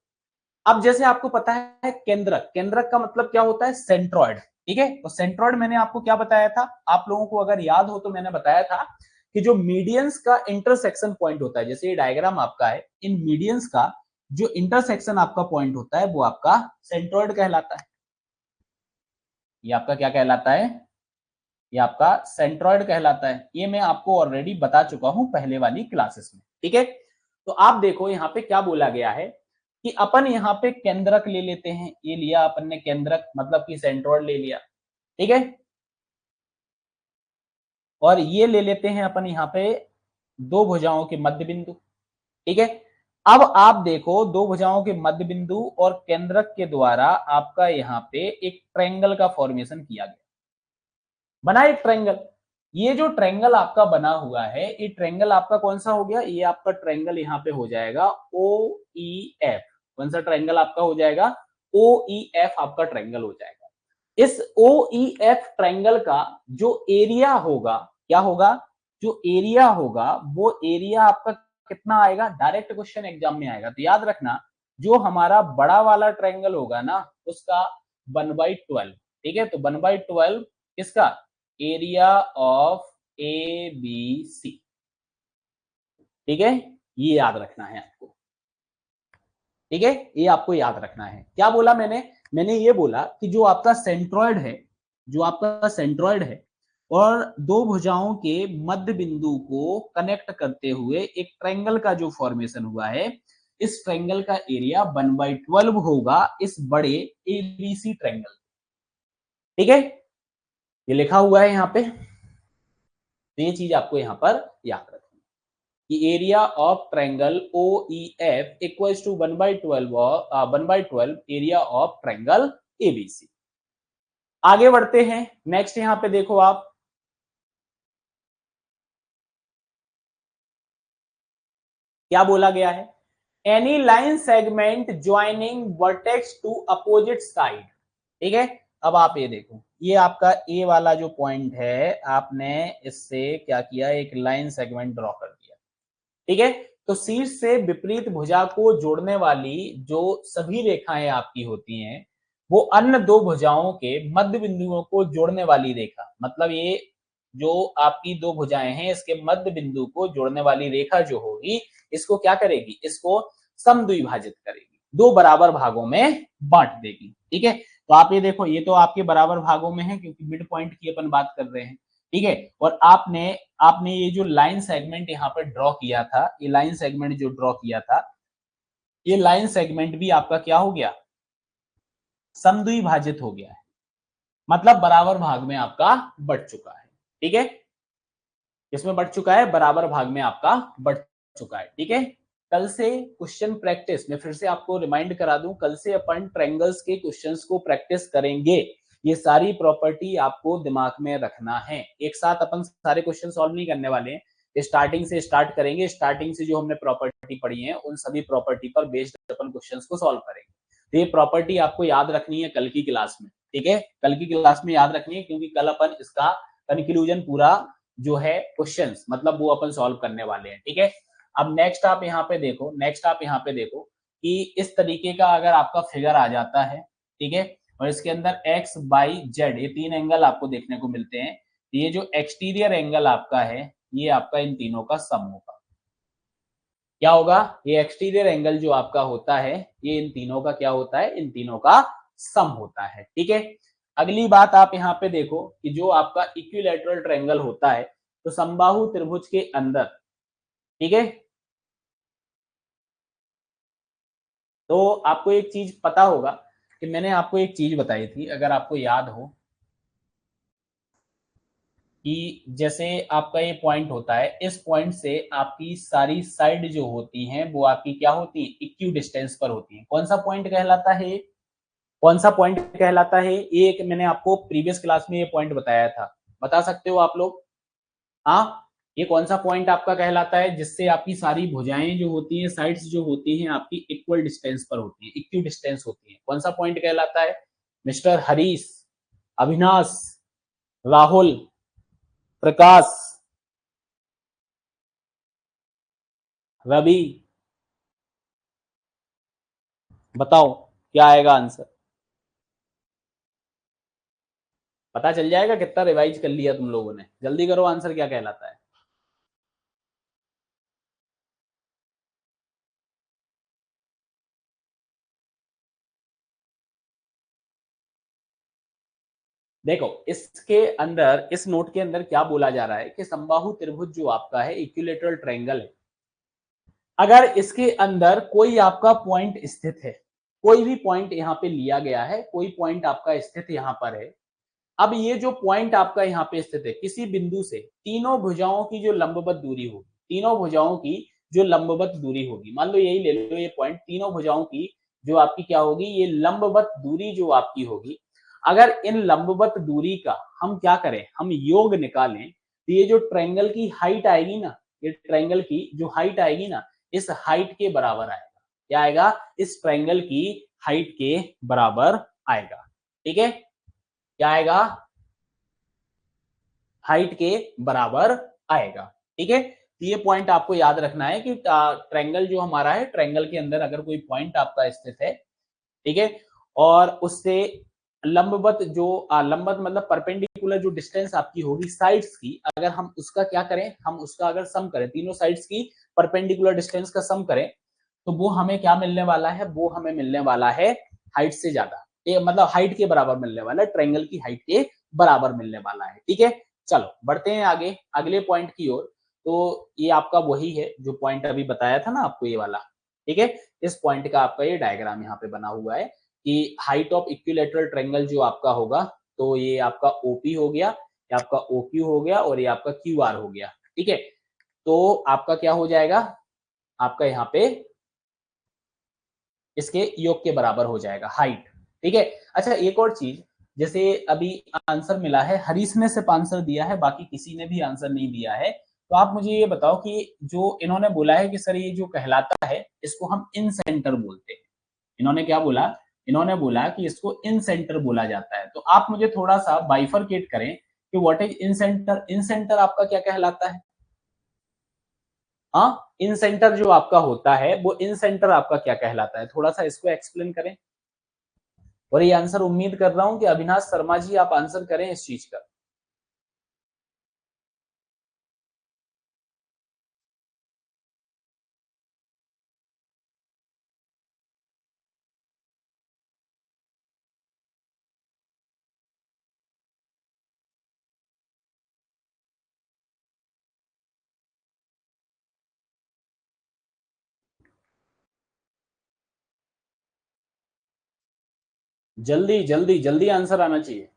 [SPEAKER 1] अब जैसे आपको पता है केंद्रक, केंद्रक का मतलब क्या होता है, सेंट्रॉइड, ठीक है। तो सेंट्रॉइड मैंने आपको क्या बताया था, आप लोगों को अगर याद हो तो मैंने बताया था कि जो मीडियंस का इंटरसेक्शन पॉइंट होता है, जैसे ये डायग्राम आपका है, इन मीडियंस का जो इंटरसेक्शन आपका पॉइंट होता है वो आपका सेंट्रॉइड कहलाता है। ये आपका क्या कहलाता है, ये आपका सेंट्रॉइड कहलाता है। ये मैं आपको ऑलरेडी बता चुका हूं पहले वाली क्लासेस में, ठीक है। तो आप देखो यहाँ पे क्या बोला गया है कि अपन यहाँ पे केंद्रक ले लेते हैं। ये लिया अपन ने केंद्रक, मतलब कि सेंट्रॉइड ले लिया, ठीक है। और ये ले लेते हैं अपन यहाँ पे दो भुजाओं के मध्य बिंदु, ठीक है। अब आप देखो दो भुजाओं के मध्य बिंदु और केंद्रक के द्वारा आपका यहाँ पे एक ट्रायंगल का फॉर्मेशन किया गया, बना एक ट्रायंगल। ये जो ट्रायंगल आपका बना हुआ है, ये ट्रायंगल आपका कौन सा हो गया? ये आपका ट्रायंगल यहाँ पे हो जाएगा ओ ई एफ। कौन सा ट्रायंगल आपका हो जाएगा? ओ ई एफ आपका ट्रायंगल हो जाएगा। इस ओ ई एफ ट्रायंगल का जो एरिया होगा, क्या होगा? जो एरिया होगा वो एरिया आपका कितना आएगा? डायरेक्ट क्वेश्चन एग्जाम में आएगा, तो याद रखना जो हमारा बड़ा वाला ट्रायंगल होगा ना उसका 1/12, ठीक है। तो 1/12 किसका? Area of A B C, ठीक है। ये याद रखना है आपको, ठीक है। ये आपको याद रखना है। क्या बोला मैंने? मैंने ये बोला कि जो आपका सेंट्रॉइड है, जो आपका सेंट्रॉइड है और दो भुजाओं के मध्य बिंदु को कनेक्ट करते हुए एक ट्रायंगल का जो फॉर्मेशन हुआ है, इस ट्रायंगल का एरिया 1/12 होगा इस बड़े एबीसी ट्रायंगल, ठीक है। ये लिखा हुआ है यहाँ पे, तो ये चीज आपको यहाँ पर याद रखनी कि area of triangle O E F equals to 1/12 area of triangle ABC. आगे बढ़ते हैं। नेक्स्ट यहाँ पे देखो आप, क्या बोला गया है? Any line segment joining vertex to opposite side, ठीक है। अब आप ये देखो, ये आपका ए वाला जो पॉइंट है, आपने इससे क्या किया? एक लाइन सेगमेंट ड्रॉ कर दिया, ठीक है। तो शीर्ष से विपरीत भुजा को जोड़ने वाली जो सभी रेखाएं आपकी होती हैं, वो अन्य दो भुजाओं के मध्य बिंदुओं को जोड़ने वाली रेखा, मतलब ये जो आपकी दो भुजाएं हैं इसके मध्य बिंदु को जोड़ने वाली रेखा जो होगी, इसको क्या करेगी? इसको समद्विभाजित करेगी, दो बराबर भागों में बांट देगी, ठीक है। तो आप ये देखो, ये तो आपके बराबर भागों में है क्योंकि मिड पॉइंट की अपन बात कर रहे हैं, ठीक है। और आपने आपने ये जो लाइन सेगमेंट यहाँ पर ड्रॉ किया था, ये लाइन सेगमेंट जो ड्रॉ किया था, ये लाइन सेगमेंट भी आपका क्या हो गया? समद्विभाजित हो गया है, मतलब बराबर भाग में आपका बढ़ चुका है, ठीक है। इसमें बढ़ चुका है, बराबर भाग में आपका बढ़ चुका है, ठीक है। कल से क्वेश्चन प्रैक्टिस में फिर से आपको रिमाइंड करा दूं, कल से अपन ट्रायंगल्स के क्वेश्चंस को प्रैक्टिस करेंगे। ये सारी प्रॉपर्टी आपको दिमाग में रखना है। एक साथ अपन सारे क्वेश्चन सॉल्व नहीं करने वाले हैं, स्टार्टिंग से स्टार्ट करेंगे। स्टार्टिंग से जो हमने प्रॉपर्टी पढ़ी है उन सभी प्रॉपर्टी पर बेस्ड अपन क्वेश्चंस को सॉल्व करेंगे। तो ये प्रॉपर्टी आपको याद रखनी है कल की क्लास में, ठीक है। कल की क्लास में याद रखनी है क्योंकि कल अपन इसका कंक्लूजन पूरा जो है क्वेश्चंस, मतलब वो अपन सॉल्व करने वाले हैं, ठीक है। अब नेक्स्ट आप यहाँ पे देखो, नेक्स्ट आप यहाँ पे देखो कि इस तरीके का अगर आपका फिगर आ जाता है, ठीक है, और इसके अंदर एक्स बाई जेड ये तीन एंगल आपको देखने को मिलते हैं, ये जो एक्सटीरियर एंगल आपका है ये आपका इन तीनों का सम होगा। क्या होगा? ये एक्सटीरियर एंगल जो आपका होता है ये इन तीनों का क्या होता है? इन तीनों का सम होता है, ठीक है। अगली बात आप यहाँ पे देखो कि जो आपका इक्विलैटरल ट्रायंगल होता है, तो समबाहु त्रिभुज के अंदर, ठीक है, तो आपको एक चीज पता होगा कि मैंने आपको एक चीज बताई थी, अगर आपको याद हो, कि जैसे आपका ये पॉइंट होता है, इस पॉइंट से आपकी सारी साइड जो होती हैं वो आपकी क्या होती है? इक्यू डिस्टेंस पर होती है। कौन सा पॉइंट कहलाता है? कौन सा पॉइंट कहलाता है? ये एक मैंने आपको प्रीवियस क्लास में ये पॉइंट बताया था, बता सकते हो आप लोग? हाँ, ये कौन सा पॉइंट आपका कहलाता है जिससे आपकी सारी भुजाएं जो होती हैं, साइड्स जो होती हैं आपकी इक्वल डिस्टेंस पर होती है, इक्यू डिस्टेंस होती है? कौन सा पॉइंट कहलाता है? मिस्टर हरीश, अविनाश, राहुल, प्रकाश, रवि, बताओ क्या आएगा आंसर? पता चल जाएगा कितना रिवाइज कर लिया तुम लोगों ने। जल्दी करो, आंसर क्या कहलाता है? देखो इसके अंदर, इस नोट के अंदर क्या बोला जा रहा है कि समबाहु त्रिभुज जो आपका है, इक्विलेटरल ट्रायंगल है, अगर इसके अंदर कोई आपका पॉइंट स्थित है, कोई भी पॉइंट यहाँ पे लिया गया है, कोई पॉइंट आपका स्थित यहाँ पर है। अब ये जो पॉइंट आपका यहाँ पे स्थित है, किसी बिंदु से तीनों भुजाओं की जो लंबवत दूरी होगी, तीनों भुजाओं की जो लंबवत दूरी होगी, मान लो यही ले लो, ये पॉइंट, तीनों भुजाओं की जो आपकी क्या होगी, ये लंबवत दूरी जो आपकी होगी, अगर इन लंबवत दूरी का हम क्या करें, हम योग निकालें, तो ये जो ट्रायंगल की हाइट आएगी ना, ये ट्रायंगल की जो हाइट आएगी ना, इस हाइट के बराबर आएगा। क्या आएगा? इस ट्रायंगल की हाइट के बराबर आएगा। ठीक है, क्या आएगा? हाइट के बराबर आएगा। ठीक है, तो ये पॉइंट आपको याद रखना है कि ट्रायंगल जो हमारा है, ट्रायंगल के अंदर अगर कोई पॉइंट आपका स्थित है, ठीक है, और उससे लंबवत जो लंबवत मतलब परपेंडिकुलर जो डिस्टेंस आपकी होगी साइड्स की, अगर हम उसका क्या करें, हम उसका अगर सम करें, तीनों साइड्स की परपेंडिकुलर डिस्टेंस का सम करें, तो वो हमें क्या मिलने वाला है, वो हमें मिलने वाला है हाइट से ज्यादा, मतलब हाइट के बराबर मिलने वाला है, ट्रायंगल की हाइट के बराबर मिलने वाला है। ठीक है, चलो बढ़ते हैं आगे अगले पॉइंट की ओर। तो ये आपका वही है जो पॉइंट अभी बताया था ना आपको, ये वाला। ठीक है, इस पॉइंट का आपका ये डायग्राम यहाँ पे बना हुआ है कि हाइट ऑफ इक्विलेटरल ट्रायंगल जो आपका होगा, तो ये आपका ओपी हो गया, ये आपका ओक्यू हो गया, और ये आपका क्यू आर हो गया। ठीक है, तो आपका क्या हो जाएगा, आपका यहाँ पे इसके योग के बराबर हो जाएगा हाइट। ठीक है, अच्छा एक और चीज, जैसे अभी आंसर मिला है, हरीश ने सिर्फ आंसर दिया है, बाकी किसी ने भी आंसर नहीं दिया है। तो आप मुझे ये बताओ कि जो इन्होंने बोला है कि सर ये जो कहलाता है, इसको हम इन सेंटर बोलते हैं। इन्होंने क्या बोला, इन्होंने बोला कि इसको इन सेंटर बोला जाता है। तो आप मुझे थोड़ा सा बाइफरकेट करें कि what is in centre, in centre आपका क्या कहलाता है? हाँ, इन सेंटर जो आपका होता है, वो इन सेंटर आपका क्या कहलाता है, थोड़ा सा इसको एक्सप्लेन करें। और ये आंसर उम्मीद कर रहा हूं कि अविनाश शर्मा जी आप आंसर करें इस चीज का। जल्दी जल्दी जल्दी आंसर आना चाहिए।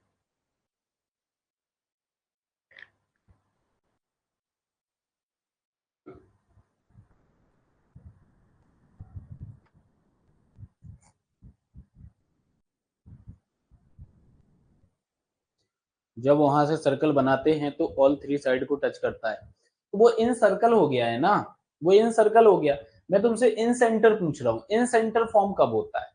[SPEAKER 1] जब वहां से सर्कल बनाते हैं तो ऑल थ्री साइड को टच करता है, तो वो इन सर्कल हो गया है ना, वो इन सर्कल हो गया। मैं तुमसे इन सेंटर पूछ रहा हूँ, इन सेंटर फॉर्म कब होता है?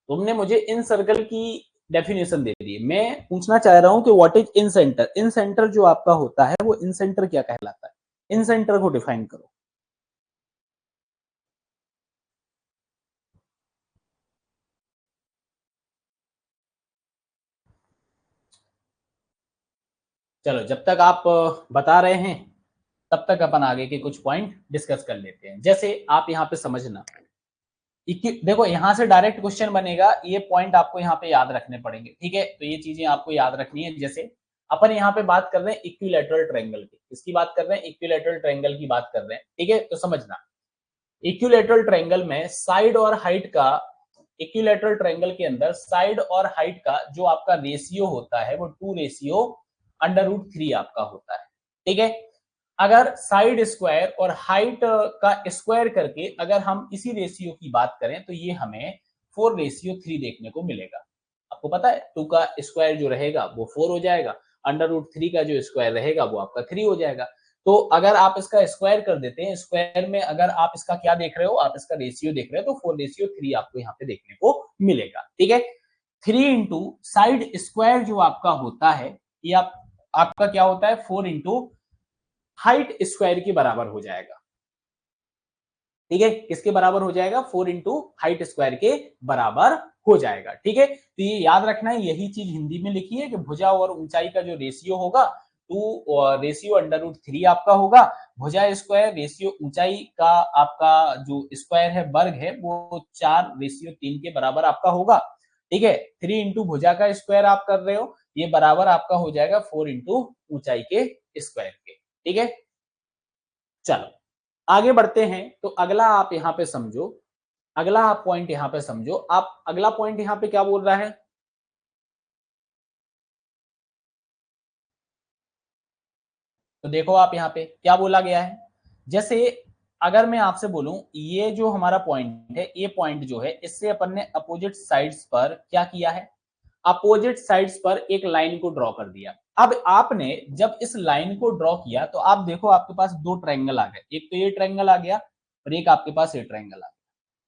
[SPEAKER 1] तुमने मुझे इन सर्कल की डेफिनेशन दे दी, मैं पूछना चाह रहा हूं कि what is in centre, in centre जो आपका होता है वो इन सेंटर क्या कहलाता है, इन सेंटर को डिफाइन करो। चलो जब तक आप बता रहे हैं, तब तक अपन आगे के कुछ पॉइंट डिस्कस कर लेते हैं। जैसे आप यहाँ पे समझना, देखो यहाँ से डायरेक्ट क्वेश्चन बनेगा, ये पॉइंट आपको यहाँ पे याद रखने पड़ेंगे। ठीक है, तो ये चीजें आपको याद रखनी है। जैसे अपन यहाँ पे बात कर रहे हैं इक्विलेटरल ट्रायंगल की, इसकी बात कर रहे हैं, इक्विलेटरल ट्रायंगल की बात कर रहे हैं। ठीक है, तो समझना, इक्विलेटरल ट्रायंगल में साइड और हाइट का, इक्विलेटरल ट्रायंगल के अंदर साइड और हाइट का जो आपका रेशियो होता है, वो 2/√3 आपका होता है। ठीक है, अगर साइड स्क्वायर और हाइट का स्क्वायर करके अगर हम इसी रेशियो की बात करें, तो ये हमें 4/3 देखने को मिलेगा। आपको पता है 2 का स्क्वायर जो रहेगा वो 4 हो जाएगा, √3 का जो स्क्वायर रहेगा वो आपका 3 हो जाएगा। तो अगर आप इसका स्क्वायर कर देते हैं, स्क्वायर में अगर आप इसका क्या देख रहे हो, आप इसका रेशियो देख रहे हो, तो 4/3 आपको यहाँ पे देखने को मिलेगा। ठीक है, 3 इंटू साइड स्क्वायर जो आपका होता है, ये आपका क्या होता है, 4 इंटू हाइट स्क्वायर के बराबर हो जाएगा। ठीक है, किसके बराबर हो जाएगा, 4 इंटू हाइट स्क्वायर के बराबर हो जाएगा। ठीक है, तो ये याद रखना है, यही चीज हिंदी में लिखी है कि भुजा और ऊंचाई का जो रेशियो होगा, 2/√3 आपका होगा। भुजा स्क्वायर रेशियो ऊंचाई का आपका जो स्क्वायर है, वर्ग है, वो 4/3 के बराबर आपका होगा। ठीक है, 3 इंटू भुजा का स्क्वायर आप कर रहे हो, ये बराबर आपका हो जाएगा 4 इंटू ऊंचाई के स्क्वायर के। ठीक है, चलो आगे बढ़ते हैं। तो अगला आप यहां पे समझो, अगला आप पॉइंट यहां पे समझो। आप अगला पॉइंट यहां पे क्या बोल रहा है, तो देखो आप यहां पे क्या बोला गया है। जैसे अगर मैं आपसे बोलूं ये जो हमारा पॉइंट है, ये पॉइंट जो है इससे अपन ने अपोजिट साइड्स पर क्या किया है, अपोजिट साइड्स पर एक लाइन को ड्रॉ कर दिया। अब आपने जब इस लाइन को ड्रॉ किया तो आप देखो आपके पास दो ट्रायंगल आ गए, एक तो ये ट्रायंगल आ गया और एक आपके पास ये ट्रायंगल आ गया।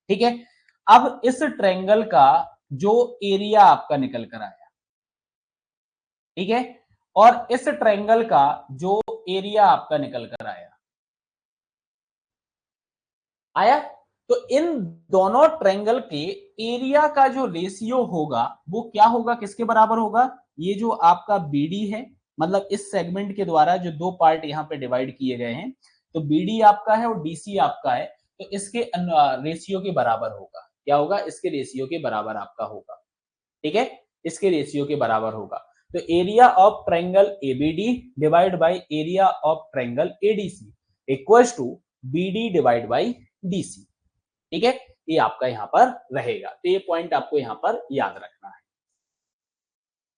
[SPEAKER 1] ठीक है, अब इस ट्रायंगल का जो एरिया आपका निकल कर आया, ठीक है, और इस ट्रायंगल का जो एरिया आपका निकल कर आया आया, तो इन दोनों ट्रायंगल के एरिया का जो रेशियो होगा वो क्या होगा, किसके बराबर होगा, ये जो आपका बीडी है, मतलब इस सेगमेंट के द्वारा जो दो पार्ट यहां पे डिवाइड किए गए हैं, तो बीडी आपका है और डीसी आपका है, तो इसके रेशियो के बराबर होगा। क्या होगा, इसके रेशियो के बराबर आपका होगा। ठीक है, इसके रेशियो के बराबर होगा। तो area of triangle ABD divide by area of triangle ADC equals to BD divide by DC. ठीक है, ये आपका यहां पर रहेगा, तो ये पॉइंट आपको यहां पर याद रखना है।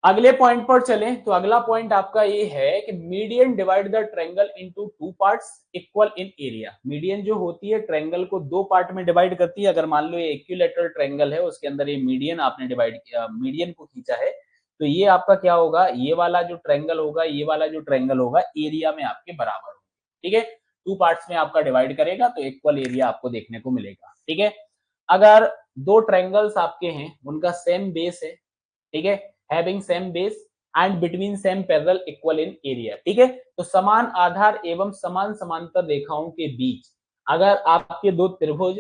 [SPEAKER 1] अगले पॉइंट पर चलें तो अगला पॉइंट आपका ये है कि median divide the triangle into two parts equal in area. Median जो होती है ट्रायंगल को दो पार्ट में डिवाइड करती है। अगर मान लो ये इक्विलैटरल ट्रायंगल है, उसके अंदर ये मीडियन आपने डिवाइड किया, मीडियन को खींचा है, तो ये आपका क्या होगा, ये वाला जो ट्रायंगल होगा, ये वाला जो ट्रायंगल होगा एरिया में आपके बराबर होगा। ठीक है, टू पार्ट्स में आपका डिवाइड करेगा तो इक्वल एरिया आपको देखने को मिलेगा। ठीक है, अगर दो ट्रायंगल्स आपके हैं, उनका सेम बेस है, ठीक है, having same base and between same parallel equal in area. ठीक है, तो समान आधार एवं समान समांतर रेखाओं के बीच अगर आपके दो त्रिभुज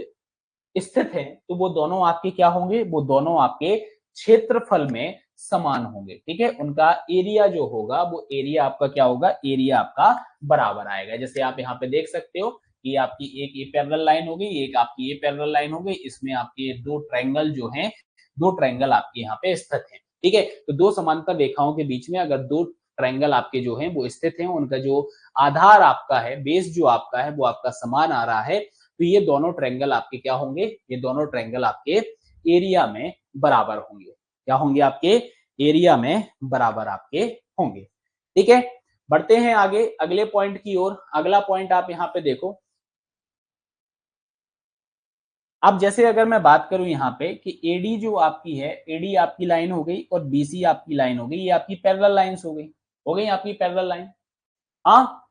[SPEAKER 1] स्थित हैं तो वो दोनों आपके क्या होंगे, वो दोनों आपके क्षेत्रफल में समान होंगे। ठीक है, उनका एरिया जो होगा वो एरिया आपका क्या होगा, एरिया आपका बराबर आएगा। जैसे आप यहाँ पे देख सकते हो कि आपकी एक ये पैरेलल लाइन हो गई, एक आपकी ये पैरेलल लाइन हो गई, इसमें आपके दो ट्रायंगल जो हैं, दो ट्रायंगल आपके यहाँ पे स्थित हैं। ठीक है, तो दो समांतर रेखाओं के बीच में अगर दो ट्रायंगल आपके जो हैं वो स्थित हैं, उनका जो आधार आपका है, बेस जो आपका है वो आपका समान आ रहा है, तो ये दोनों ट्रायंगल आपके क्या होंगे, ये दोनों ट्रायंगल आपके एरिया में बराबर होंगे। क्या होंगे, आपके एरिया में बराबर आपके होंगे। ठीक है, बढ़ते हैं आगे अगले पॉइंट की ओर। अगला पॉइंट आप यहाँ पे देखो। अब जैसे अगर मैं बात करूं यहाँ पे कि एडी जो आपकी है, एडी आपकी लाइन हो गई और बीसी आपकी लाइन हो गई, ये आपकी पैरेलल लाइंस हो गई आपकी पैरेलल लाइन। हाँ,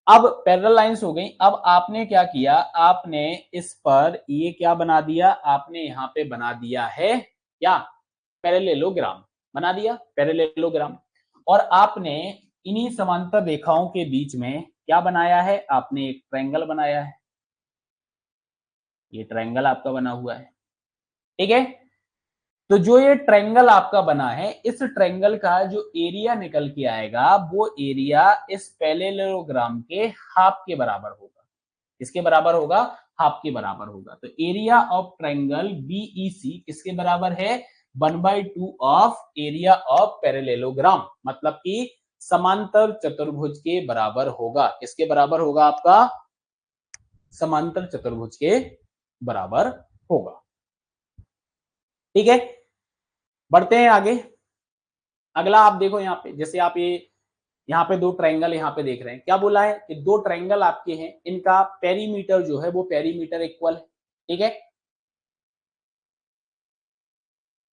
[SPEAKER 1] अब पैरेलल लाइंस हो गई। अब आपने क्या किया, आपने इस पर ये क्या बना दिया, आपने यहाँ पे बना दिया है क्या, पैरेललोग्राम बना दिया, पैरेललोग्राम। और आपने इन्हीं समांतर रेखाओं के बीच में क्या बनाया है, आपने एक ट्रायंगल बनाया है। ये ट्रायंगल आपका बना हुआ है। ठीक है, तो जो ये ट्रायंगल आपका बना है, इस ट्रायंगल का जो एरिया निकल के आएगा वो एरिया इस पैरेललोग्राम के हाफ के बराबर होगा। किसके बराबर होगा, हाफ के बराबर होगा। तो एरिया ऑफ ट्रायंगल बीईसी किसके बराबर है, 1/2 ऑफ एरिया ऑफ पैरेललोग्राम, मतलब कि समांतर चतुर्भुज के बराबर होगा। किसके बराबर होगा, आपका समांतर चतुर्भुज के बराबर होगा। ठीक है, बढ़ते हैं आगे। अगला आप देखो यहाँ पे, जैसे आप ये यहाँ पे दो ट्रायंगल यहाँ पे देख रहे हैं, क्या बोला है कि दो ट्रायंगल आपके हैं, इनका पेरीमीटर जो है वो पेरीमीटर इक्वल है। ठीक है,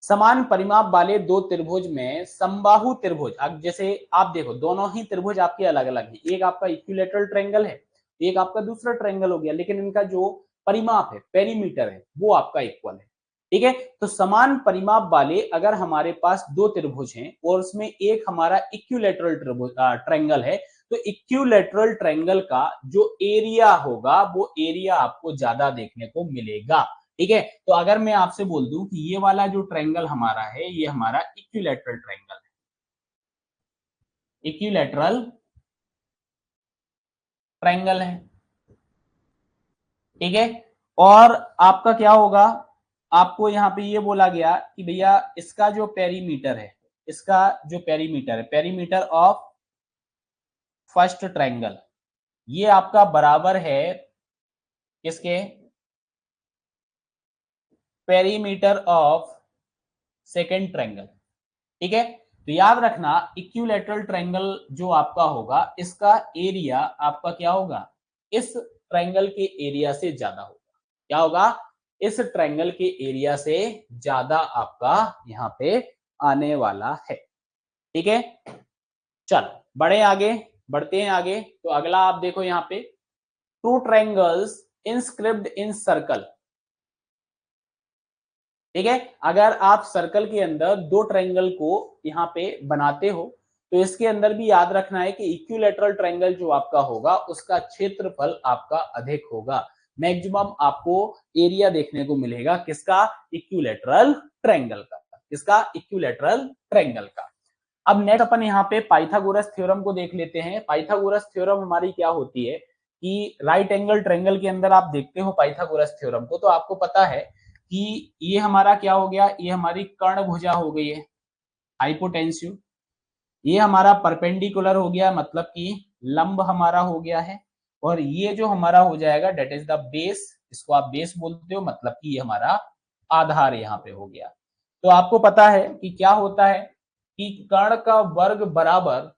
[SPEAKER 1] समान परिमाप वाले दो त्रिभुज में समबाहु त्रिभुज, अब जैसे आप देखो दोनों ही त्रिभुज आपके अलग अलग हैं, एक आपका इक्विलैटरल ट्रायंगल है, एक आपका दूसरा ट्रायंगल हो गया, लेकिन इनका जो परिमाप है, पेरीमीटर है, वो आपका इक्वल है। ठीक है, तो समान परिमाप वाले अगर हमारे पास दो त्रिभुज हैं और उसमें एक हमारा इक्विलैटरल ट्रायंगल है, तो इक्विलैटरल ट्रायंगल का जो एरिया होगा वो एरिया आपको ज्यादा देखने को मिलेगा। ठीक है, तो अगर मैं आपसे बोल दूं कि ये वाला जो ट्रायंगल हमारा है, ये हमारा इक्विलैटरल ट्रायंगल है, इक्विलैटरल ट्रायंगल है। ठीक है, और आपका क्या होगा, आपको यहाँ पे ये बोला गया कि भैया इसका जो पेरीमीटर है, इसका जो पेरीमीटर है, पेरीमीटर ऑफ फर्स्ट ट्रायंगल, ये आपका बराबर है किसके, पेरीमीटर ऑफ सेकेंड ट्रायंगल। ठीक है, तो याद रखना इक्विलैटरल ट्रायंगल जो आपका होगा इसका एरिया आपका क्या होगा, इस ट्रायंगल के एरिया से ज्यादा होगा। क्या होगा, इस ट्रायंगल के एरिया से ज्यादा आपका यहाँ पे आने वाला है। ठीक है, चल बढ़े आगे, बढ़ते हैं आगे। तो अगला आप देखो यहाँ पे, टू ट्रायंगल्स इंस्क्रिप्ट इन सर्कल। ठीक है, अगर आप सर्कल के अंदर दो ट्रायंगल को यहाँ पे बनाते हो तो इसके अंदर भी याद रखना है कि इक्विलैटरल ट्रायंगल जो आपका होगा उसका क्षेत्रफल आपका अधिक होगा। मैक्सिमम आपको एरिया देखने को मिलेगा किसका, इक्विलैटरल ट्रायंगल का। किसका, इक्विलैटरल ट्रायंगल का। अब नेक्स्ट अपन यहाँ पे पाइथागोरस थ्योरम को देख लेते हैं। पाइथागोरस थ्योरम हमारी क्या होती है कि राइट एंगल ट्रायंगल के अंदर आप देखते हो पाइथागोरस थ्योरम को, तो आपको पता है कि ये हमारा क्या हो गया, ये हमारी कर्ण भुजा हो गई है हाइपोटेंसिव, ये हमारा परपेंडिकुलर हो गया मतलब कि लंब हमारा हो गया है, और ये जो हमारा हो जाएगा डेट इज द बेस, इसको आप बेस बोलते हो, मतलब कि ये हमारा आधार यहाँ पे हो गया। तो आपको पता है कि क्या होता है कि कर्ण का वर्ग बराबर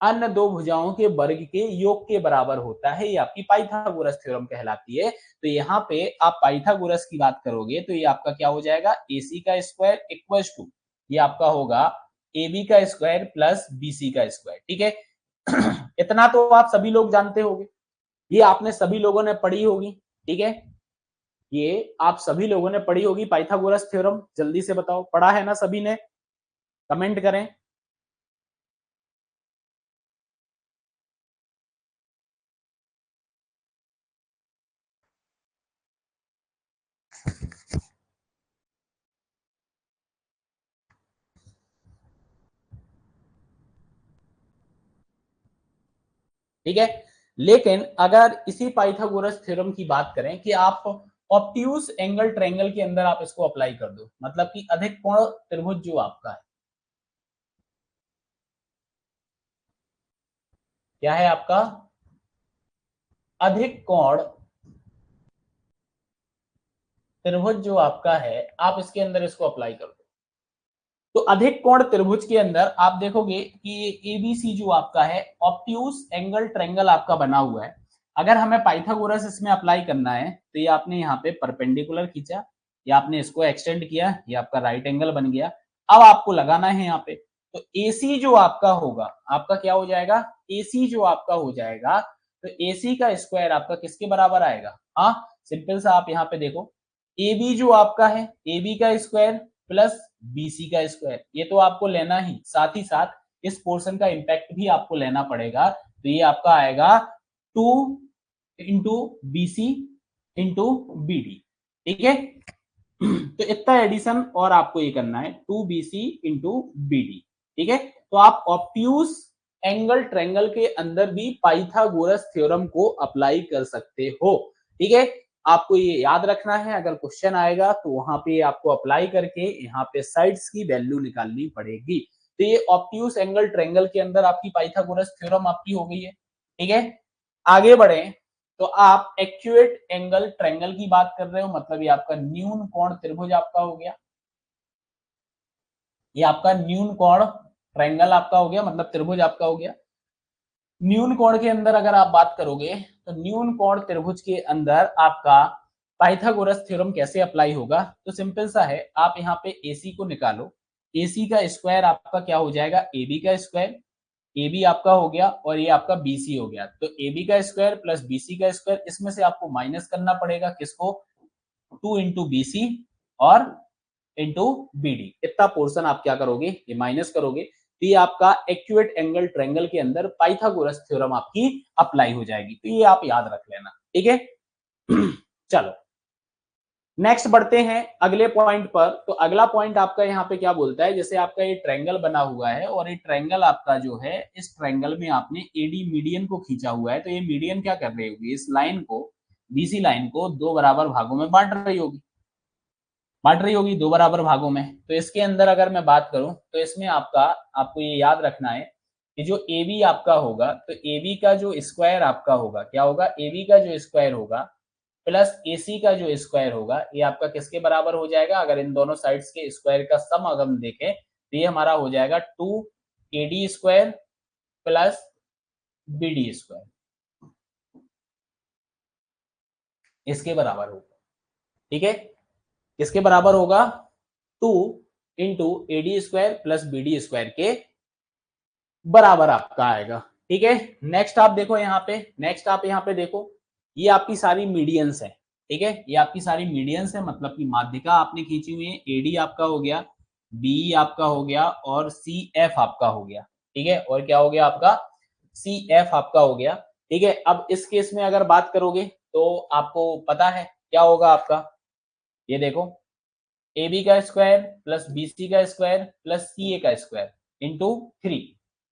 [SPEAKER 1] अन्य दो भुजाओं के वर्ग के योग के बराबर होता है। ये आपकी पाइथागोरस थ्योरम कहलाती है। तो यहाँ पे आप पाइथागोरस की बात करोगे तो ये आपका क्या हो जाएगा, AC का स्क्वायर इक्वल्स टू, ये आपका होगा AB का स्क्वायर प्लस BC का स्क्वायर। ठीक है, इतना तो आप सभी लोग जानते होंगे, ये आपने सभी लोगों ने पढ़ी होगी। ठीक है, ये आप सभी लोगों ने पढ़ी होगी पाइथागोरस थ्योरम। जल्दी से बताओ, पढ़ा है ना सभी ने, कमेंट करें। ठीक है, लेकिन अगर इसी पाइथागोरस थ्योरम की बात करें कि आप ऑब्ट्यूज एंगल ट्रायंगल के अंदर आप इसको अप्लाई कर दो, मतलब कि अधिक कोण त्रिभुज जो आपका है, क्या है आपका, अधिक कोण त्रिभुज जो आपका है, आप इसके अंदर इसको अप्लाई कर दो। तो अधिक कोण त्रिभुज के अंदर आप देखोगे कि एबीसी जो आपका है ऑब्ट्यूज एंगल ट्रायंगल आपका बना हुआ है। अगर हमें पाइथागोरस इसमें अप्लाई करना है तो ये आपने यहाँ पे परपेंडिकुलर खींचा, ये आपने इसको एक्सटेंड किया, ये आपका राइट एंगल बन गया। अब आपको लगाना है यहाँ पे, तो AC जो आपका होगा, आपका क्या हो जाएगा, AC जो आपका हो जाएगा, तो AC का स्क्वायर आपका किसके बराबर आएगा, हाँ सिंपल सा आप यहाँ पे देखो, AB जो आपका है, AB का स्क्वायर प्लस BC का स्क्वायर, ये तो आपको लेना ही, साथ ही साथ इस पोर्शन का इंपैक्ट भी आपको लेना पड़ेगा। तो ये आपका आएगा 2 इंटू BC इंटू BD। ठीक है, तो इतना एडिशन और आपको ये करना है 2BC इंटू BD। ठीक है, तो आप ऑब्ट्यूज एंगल ट्रायंगल के अंदर भी पाइथागोरस थ्योरम को अप्लाई कर सकते हो। ठीक है, आपको ये याद रखना है, अगर क्वेश्चन आएगा तो वहां पे आपको अप्लाई करके यहाँ पे साइड्स की वैल्यू निकालनी पड़ेगी। तो ये ऑब्ट्यूज एंगल ट्रायंगल के अंदर आपकी पाइथागोरस थ्योरम आपकी हो गई है। ठीक है, आगे बढ़े तो आप एक्यूएट एंगल ट्रायंगल की बात कर रहे हो, मतलब ये आपका न्यून कोण त्रिभुज आपका हो गया, ये आपका न्यून कोण ट्रायंगल आपका हो गया, मतलब त्रिभुज आपका हो गया। न्यून कोण के अंदर अगर आप बात करोगे तो न्यून कोण त्रिभुज के अंदर आपका पाइथागोरस थ्योरम कैसे अप्लाई होगा, तो सिंपल सा है, आप यहाँ पे AC को निकालो, AC का स्क्वायर आपका क्या हो जाएगा, AB का स्क्वायर, AB आपका हो गया और ये आपका BC हो गया। तो AB का स्क्वायर प्लस BC का स्क्वायर, इसमें से आपको माइनस करना पड़ेगा किसको, 2 इंटू BC और इंटू BD, इतना पोर्शन आप क्या करोगे, ये माइनस करोगे, तो ये आपका एक्यूएट एंगल ट्रायंगल के अंदर पाइथागोरस थ्योरम आपकी अप्लाई हो जाएगी। तो ये आप याद रख लेना। ठीक है, चलो नेक्स्ट बढ़ते हैं अगले पॉइंट पर। तो अगला पॉइंट आपका यहाँ पे क्या बोलता है, जैसे आपका ये ट्रायंगल बना हुआ है और ये ट्रायंगल आपका जो है, इस ट्रायंगल में आपने AD मीडियन को खींचा हुआ है, तो ये मीडियन क्या कर रही होगी, इस लाइन को, BC लाइन को दो बराबर भागों में बांट रही होगी। बांट रही होगी दो बराबर भागों में। तो इसके अंदर अगर मैं बात करूं तो इसमें आपको ये याद रखना है कि जो ए बी आपका होगा, तो ए बी का जो स्क्वायर आपका होगा, क्या होगा, ए बी का जो स्क्वायर होगा प्लस ए सी का जो स्क्वायर होगा, ये आपका किसके बराबर हो जाएगा, अगर इन दोनों साइड्स के स्क्वायर का सम अगर हम देखें तो ये हमारा हो जाएगा 2 AD square plus BD square, इसके बराबर होगा। ठीक है, किसके बराबर होगा, 2 × AD square plus BD square के बराबर आपका आएगा। ठीक है, नेक्स्ट आप देखो यहाँ पे, नेक्स्ट आप यहाँ पे देखो, ये आपकी सारी मीडियंस है। ठीक है, ये आपकी सारी मीडियंस है, मतलब कि माध्यिका आपने खींची हुई है। एडी आपका हो गया, बी आपका हो गया और सी एफ आपका हो गया। ठीक है, और क्या हो गया आपका, सी एफ आपका हो गया। ठीक है, अब इस केस में अगर बात करोगे तो आपको पता है क्या होगा आपका, ये देखो, ए बी का स्क्वायर प्लस बी सी का स्क्वायर प्लस सी ए का स्क्वायर इंटू 3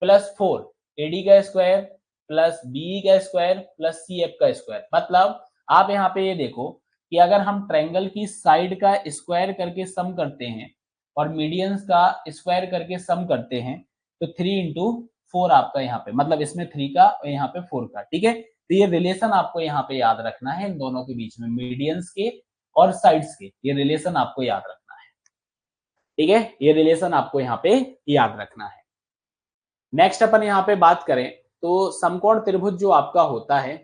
[SPEAKER 1] प्लस 4 एडी का स्क्वायर प्लस बी का स्क्वायर प्लस सी एफ का स्क्वायर। मतलब आप यहाँ पे ये देखो कि अगर हम ट्रायंगल की साइड का स्क्वायर करके सम करते हैं और मीडियंस का स्क्वायर करके सम करते हैं तो 3 × 4 आपका यहाँ पे, मतलब इसमें 3 का और यहाँ पे 4 का। ठीक है, तो ये रिलेशन आपको यहाँ पे याद रखना है इन दोनों के बीच में, मीडियंस के और साइड्स के, ये रिलेशन आपको याद रखना है। ठीक है, ये रिलेशन आपको यहाँ पे याद रखना है। नेक्स्ट अपन यहाँ पे बात करें तो समकोण त्रिभुज जो आपका होता है,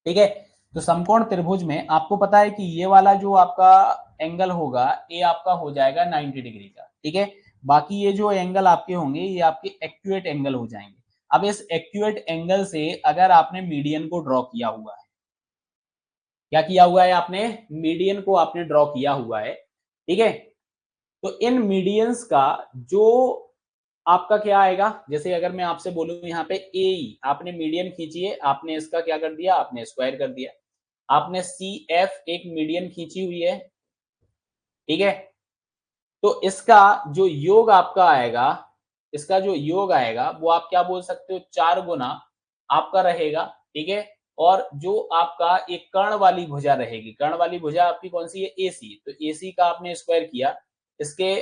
[SPEAKER 1] ठीक है, तो समकोण त्रिभुज में आपको पता है कि ये वाला जो आपका एंगल होगा ये आपका हो जाएगा 90 डिग्री का। ठीक है, बाकी ये जो एंगल आपके होंगे ये आपके एक्यूएट एंगल हो जाएंगे। अब इस एक्यूएट एंगल से अगर आपने मीडियन को ड्रॉ किया हुआ है, क्या किया हुआ है आपने, मीडियन को आपने ड्रॉ किया हुआ है। ठीक है, तो इन मीडियंस का जो आपका क्या आएगा, जैसे अगर मैं आपसे बोलूं यहाँ पे ए, आपने मीडियन खींची है, आपने इसका क्या कर दिया, आपने स्क्वायर कर दिया। आपने सी एफ एक मीडियन खींची हुई है। ठीक है, तो इसका जो योग आपका आएगा, इसका जो योग आएगा वो आप क्या बोल सकते हो, 4 गुना आपका रहेगा। ठीक है, और जो आपका एक कर्ण वाली भुजा रहेगी, कर्ण वाली भुजा आपकी कौन सी है, एसी, तो एसी का आपने स्क्वायर किया इसके,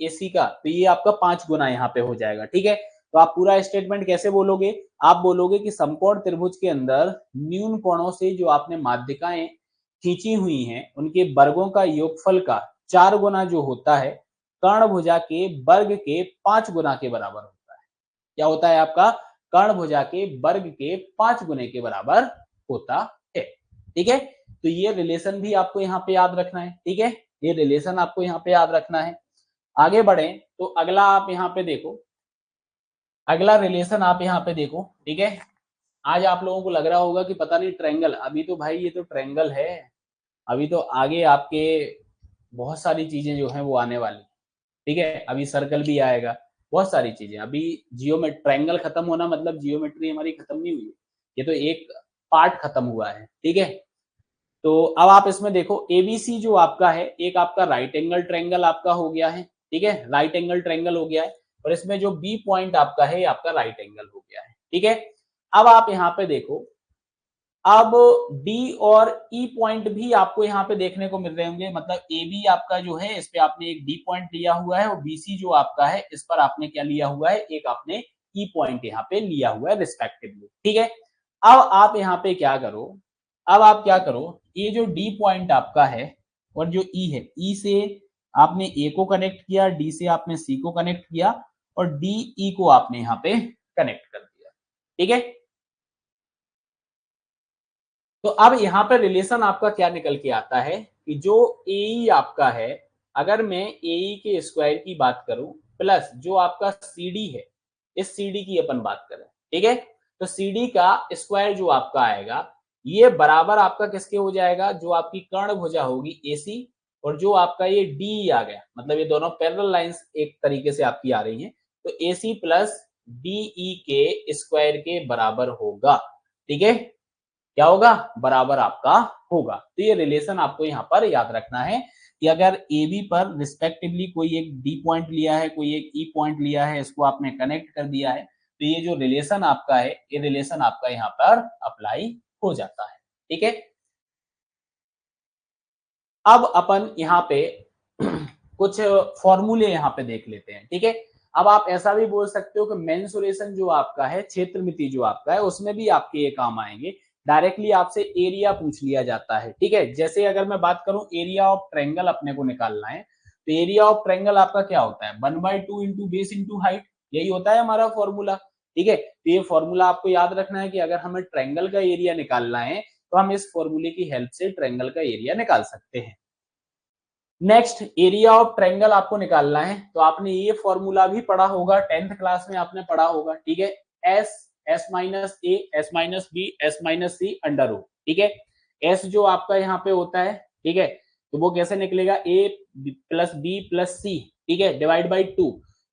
[SPEAKER 1] एसी का, तो ये आपका 5 गुना यहाँ पे हो जाएगा। ठीक है, तो आप पूरा स्टेटमेंट कैसे बोलोगे, आप बोलोगे कि समकोण त्रिभुज के अंदर न्यून कोणों से जो आपने माध्यिकाएं खींची हुई हैं उनके वर्गों का योगफल का 4 गुना जो होता है कर्ण भुजा के वर्ग के 5 गुना के बराबर होता है। क्या होता है आपका, कर्ण भुजा के वर्ग के 5 गुने के बराबर होता है। ठीक है, तो ये रिलेशन भी आपको यहाँ पे याद रखना है। ठीक है, ये रिलेशन आपको यहाँ पे याद रखना है। आगे बढ़े तो अगला आप यहाँ पे देखो, अगला रिलेशन आप यहाँ पे देखो। ठीक है, आज आप लोगों को लग रहा होगा कि पता नहीं ट्रायंगल, अभी तो भाई ये तो ट्रायंगल है, अभी तो आगे आपके बहुत सारी चीजें जो है वो आने वाली। ठीक है, अभी सर्कल भी आएगा, बहुत सारी चीजें, अभी जियोमेट्री, ट्रायंगल खत्म होना मतलब जियोमेट्री हमारी खत्म नहीं हुई, ये तो एक पार्ट खत्म हुआ है। ठीक है, तो अब आप इसमें देखो एबीसी जो आपका है, एक आपका राइट एंगल ट्रायंगल आपका हो गया है। ठीक है, राइट एंगल ट्रायंगल हो गया है, और इसमें जो बी पॉइंट आपका है आपका राइट एंगल हो गया है। ठीक है, अब आप यहाँ पे देखो, अब डी और ई पॉइंट भी आपको यहाँ पे देखने को मिल रहे होंगे, मतलब ए बी आपका जो है इस पे आपने एक डी पॉइंट लिया हुआ है, और बीसी जो आपका है इस पर आपने क्या लिया हुआ है, एक आपने ई पॉइंट यहाँ पे लिया हुआ है रिस्पेक्टिवली। ठीक है, अब आप यहाँ पे क्या करो, अब आप क्या करो, ये जो डी पॉइंट आपका है और जो ई है, ई से आपने ए को कनेक्ट किया, डी से आपने सी को कनेक्ट किया, और डी ई को आपने यहाँ पे कनेक्ट कर दिया। ठीक है, तो अब यहाँ पे रिलेशन आपका क्या निकल के आता है कि जो ए आपका है, अगर मैं ए के स्क्वायर की बात करूं प्लस जो आपका सी डी है, इस सी डी की अपन बात करें, ठीक है, तो सी डी का स्क्वायर जो आपका आएगा ये बराबर आपका किसके हो जाएगा, जो आपकी कर्ण भुजा होगी एसी, और जो आपका ये डी आ गया, मतलब ये दोनों पैरेलल लाइंस एक तरीके से आपकी आ रही हैं, तो एसी प्लस डीई के स्क्वायर के बराबर होगा। ठीक है, क्या होगा, बराबर आपका होगा। तो ये रिलेशन आपको यहाँ पर याद रखना है कि अगर ए बी पर रिस्पेक्टिवली कोई एक डी पॉइंट लिया है, कोई एक ई पॉइंट लिया है, इसको आपने कनेक्ट कर दिया है, तो ये जो रिलेशन आपका है ये रिलेशन आपका यहाँ पर अप्लाई हो जाता है। ठीक है, अब अपन यहाँ पे कुछ फॉर्मूले यहाँ पे देख लेते हैं, ठीक है। अब आप ऐसा भी बोल सकते हो कि मेंसुरेशन जो आपका है, क्षेत्रमिति जो आपका है, उसमें भी आपके ये काम आएंगे। डायरेक्टली आपसे एरिया पूछ लिया जाता है, ठीक है। जैसे अगर मैं बात करूं एरिया ऑफ ट्रायंगल अपने को निकालना है, तो एरिया ऑफ ट्रायंगल आपका क्या होता है, 1/2 इंटू बेस इंटू हाइट, यही होता है हमारा फॉर्मूला, ठीक है। तो ये फॉर्मूला आपको याद रखना है कि अगर हमें ट्रायंगल का एरिया निकालना है तो हम इस फॉर्मूले की हेल्प से ट्रायंगल का एरिया निकाल सकते हैं। नेक्स्ट, एरिया ऑफ ट्रायंगल आपको निकालना है, तो आपने ये फॉर्मूला भी पढ़ा होगा, 10th क्लास में आपने पढ़ा होगा, ठीक है। S, S minus A, S minus B, S minus C under root, ठीक है। एस जो आपका यहाँ पे होता है, ठीक है, तो वो कैसे निकलेगा, A plus B plus C, ठीक है, divide by 2।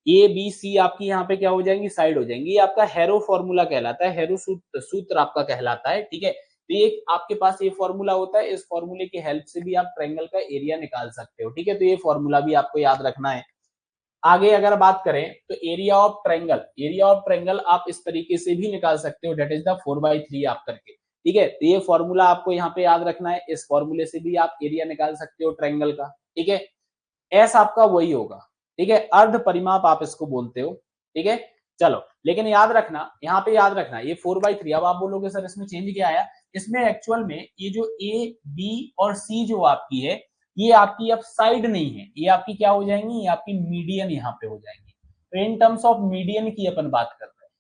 [SPEAKER 1] A B C आपकी यहाँ पे क्या हो जाएंगी, साइड हो जाएंगी। ये आपका हैरो फॉर्मूला कहलाता है, हैरो सूत्र आपका कहलाता है, ठीक है। तो ये आपके पास ये फॉर्मूला होता है, इस फॉर्मूले की हेल्प से भी आप ट्रायंगल का एरिया निकाल सकते हो, ठीक है। तो ये फॉर्मूला भी आपको याद रखना है। आगे अगर बात करें तो area of triangle, area of triangle आप इस तरीके से भी निकाल सकते हो, दैट इज द 4/3 आप करके, ठीक है। तो ये फॉर्मूला आपको यहाँ पे याद रखना है, इस फॉर्मूले से भी आप एरिया निकाल सकते हो ट्रायंगल का, ठीक है। एस आपका वही होगा, ठीक है, अर्ध परिमाप आप इसको बोलते हो, ठीक है। चलो, लेकिन याद रखना, यहाँ पे याद रखना ये 4/3। अब आप बोलोगे सर इसमें चेंज क्या आया, इसमें एक्चुअल में ये जो ए बी और सी जो आपकी है, ये आपकी अब साइड नहीं है, ये आपकी क्या हो जाएंगी, ये आपकी मीडियन यहाँ पे हो जाएंगी। तो इन टर्म्स ऑफ मीडियन की अपन बात कर रहे हैं,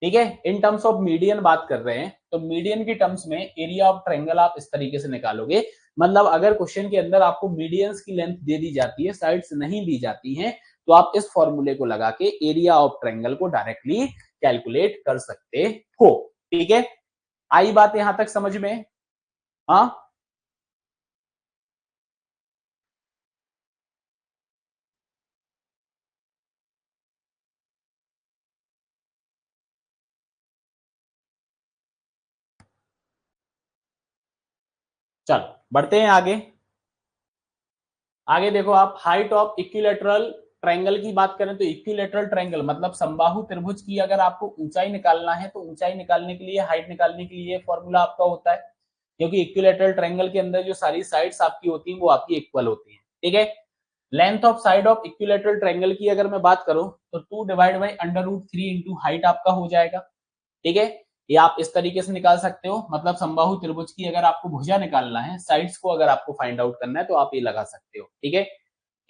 [SPEAKER 1] ठीक है, इन टर्म्स ऑफ मीडियन बात कर रहे हैं। तो मीडियन की टर्म्स में एरिया ऑफ ट्रायंगल आप इस तरीके से निकालोगे, मतलब अगर क्वेश्चन के अंदर आपको मीडियंस की लेंथ दे दी जाती है, साइड्स नहीं दी जाती हैं, तो आप इस फॉर्मूले को लगा के एरिया ऑफ ट्रायंगल को डायरेक्टली कैलकुलेट कर सकते हो, ठीक है। आई बात यहां तक समझ में? हाँ, चलो बढ़ते हैं आगे। आगे देखो आप, हाइट ऑफ इक्विलेटरल ट्रायंगल की बात करें तो इक्विलेटरल ट्रायंगल मतलब समबाहु त्रिभुज की अगर आपको ऊंचाई निकालना है, तो ऊंचाई निकालने के लिए, हाइट निकालने के लिए फॉर्मूला आपका होता है, क्योंकि इक्विलेटरल ट्रायंगल के अंदर जो सारी साइड्स आपकी होती हैं वो आपकी इक्वल होती हैं, ठीक है। Length of side of equilateral triangle की अगर मैं बात करूं तो 2 divide by under root 3 into height आपका हो जाएगा, ठीक है। ये आप इस तरीके से निकाल सकते हो, मतलब समबाहु त्रिभुज की अगर आपको भुजा निकालना है, साइड्स को अगर आपको फाइंड आउट करना है, तो आप ये लगा सकते हो, ठीक है।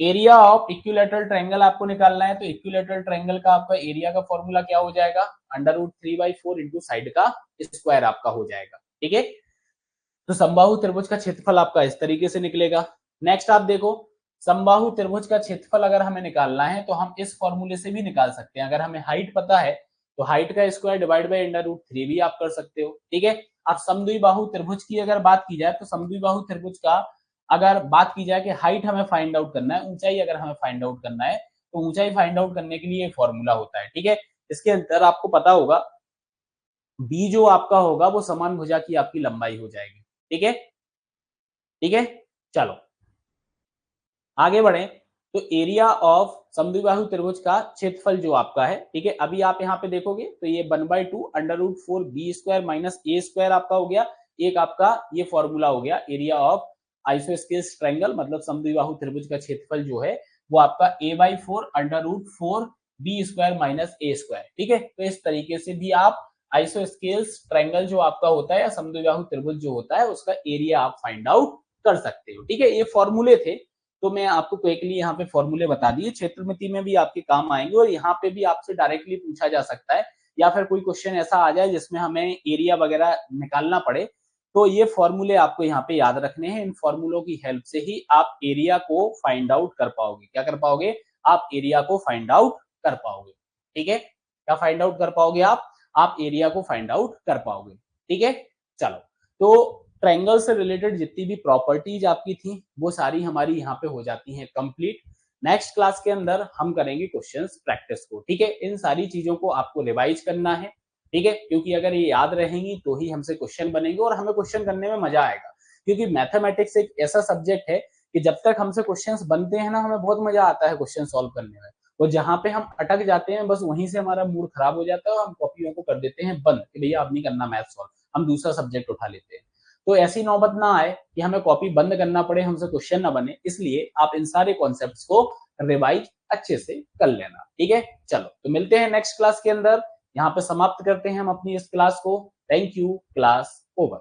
[SPEAKER 1] एरिया ऑफ इक्विलेटरल ट्रायंगल आपको निकालना है, तो इक्विलेटरल ट्रायंगल का आपका एरिया का फॉर्मूला क्या हो जाएगा, अंडर रूट 3/4 इंटू साइड का स्क्वायर आपका हो जाएगा, ठीक है। तो समबाहु त्रिभुज का क्षेत्रफल आपका इस तरीके से निकलेगा। नेक्स्ट आप देखो, समबाहु त्रिभुज का क्षेत्रफल अगर हमें निकालना है तो हम इस फॉर्मूले से भी निकाल सकते हैं। अगर हमें हाइट पता है तो हाइट का square divide by under root 3 भी आप कर सकते हो, ठीक है। अब समद्विबाहु त्रिभुज की अगर बात की जाए तो समद्विबाहु त्रिभुज का अगर बात की जाए कि हाइट हमें फाइंड आउट करना है, ऊंचाई अगर हमें फाइंड आउट करना है, तो ऊंचाई फाइंड आउट करने के लिए फॉर्मूला होता है, ठीक है। इसके अंदर आपको पता होगा बी जो आपका होगा वो समान भुजा की आपकी लंबाई हो जाएगी, ठीक है, ठीक है। चलो आगे बढ़े, तो एरिया ऑफ समद्विबाहु त्रिभुज का क्षेत्रफल जो आपका है, ठीक है, अभी आप यहाँ पे देखोगे तो ये 1/2 under root 4 B square minus A square आपका हो गया। एक आपका ये फॉर्मूला हो गया एरिया ऑफ आइसोस्केल्स ट्रायंगल, मतलब समद्विबाहु त्रिभुज का क्षेत्रफल जो है वो आपका a/4 under root 4 B square minus A square, ठीक है। तो इस तरीके से भी आप आइसोस्केल्स ट्रायंगल जो आपका होता है या समद्विबाहु त्रिभुज जो होता है उसका एरिया आप फाइंड आउट कर सकते हो, ठीक है। ये फॉर्मूले थे, तो मैं आपको क्विकली यहाँ पे फॉर्मूले बता दिए, क्षेत्रमिति में भी आपके काम आएंगे और यहाँ पे भी आपसे डायरेक्टली पूछा जा सकता है, या फिर कोई क्वेश्चन ऐसा आ जाए जिसमें हमें एरिया वगैरह निकालना पड़े, तो ये फॉर्मूले आपको यहाँ पे याद रखने हैं। इन फॉर्मूलों की हेल्प से ही आप एरिया को फाइंड आउट कर पाओगे। क्या कर पाओगे, आप एरिया को फाइंड आउट कर पाओगे, ठीक है। क्या फाइंड आउट कर पाओगे आप एरिया को फाइंड आउट कर पाओगे, ठीक है। चलो, तो ट्रायंगल से रिलेटेड जितनी भी प्रॉपर्टीज आपकी थी वो सारी हमारी यहाँ पे हो जाती हैं कंप्लीट। नेक्स्ट क्लास के अंदर हम करेंगे क्वेश्चंस प्रैक्टिस को, ठीक है। इन सारी चीजों को आपको रिवाइज करना है, ठीक है, क्योंकि अगर ये याद रहेंगी तो ही हमसे क्वेश्चन बनेंगे और हमें क्वेश्चन करने में मजा आएगा। क्योंकि मैथमेटिक्स एक ऐसा सब्जेक्ट है कि जब तक हमसे क्वेश्चंस बनते हैं ना, हमें बहुत मजा आता है क्वेश्चन सॉल्व करने में, और जहां पे हम अटक जाते हैं बस वहीं से हमारा मूड खराब हो जाता है और हम कॉपियों को कर देते हैं बंद कि भैया अब नहीं करना मैथ सॉल्व, हम दूसरा सब्जेक्ट उठा लेते हैं। तो ऐसी नौबत ना आए कि हमें कॉपी बंद करना पड़े, हमसे क्वेश्चन ना बने, इसलिए आप इन सारे कॉन्सेप्ट्स को रिवाइज अच्छे से कर लेना। ठीक है, चलो तो मिलते हैं नेक्स्ट क्लास के अंदर। यहाँ पे समाप्त करते हैं हम अपनी इस क्लास को। Thank you, class over.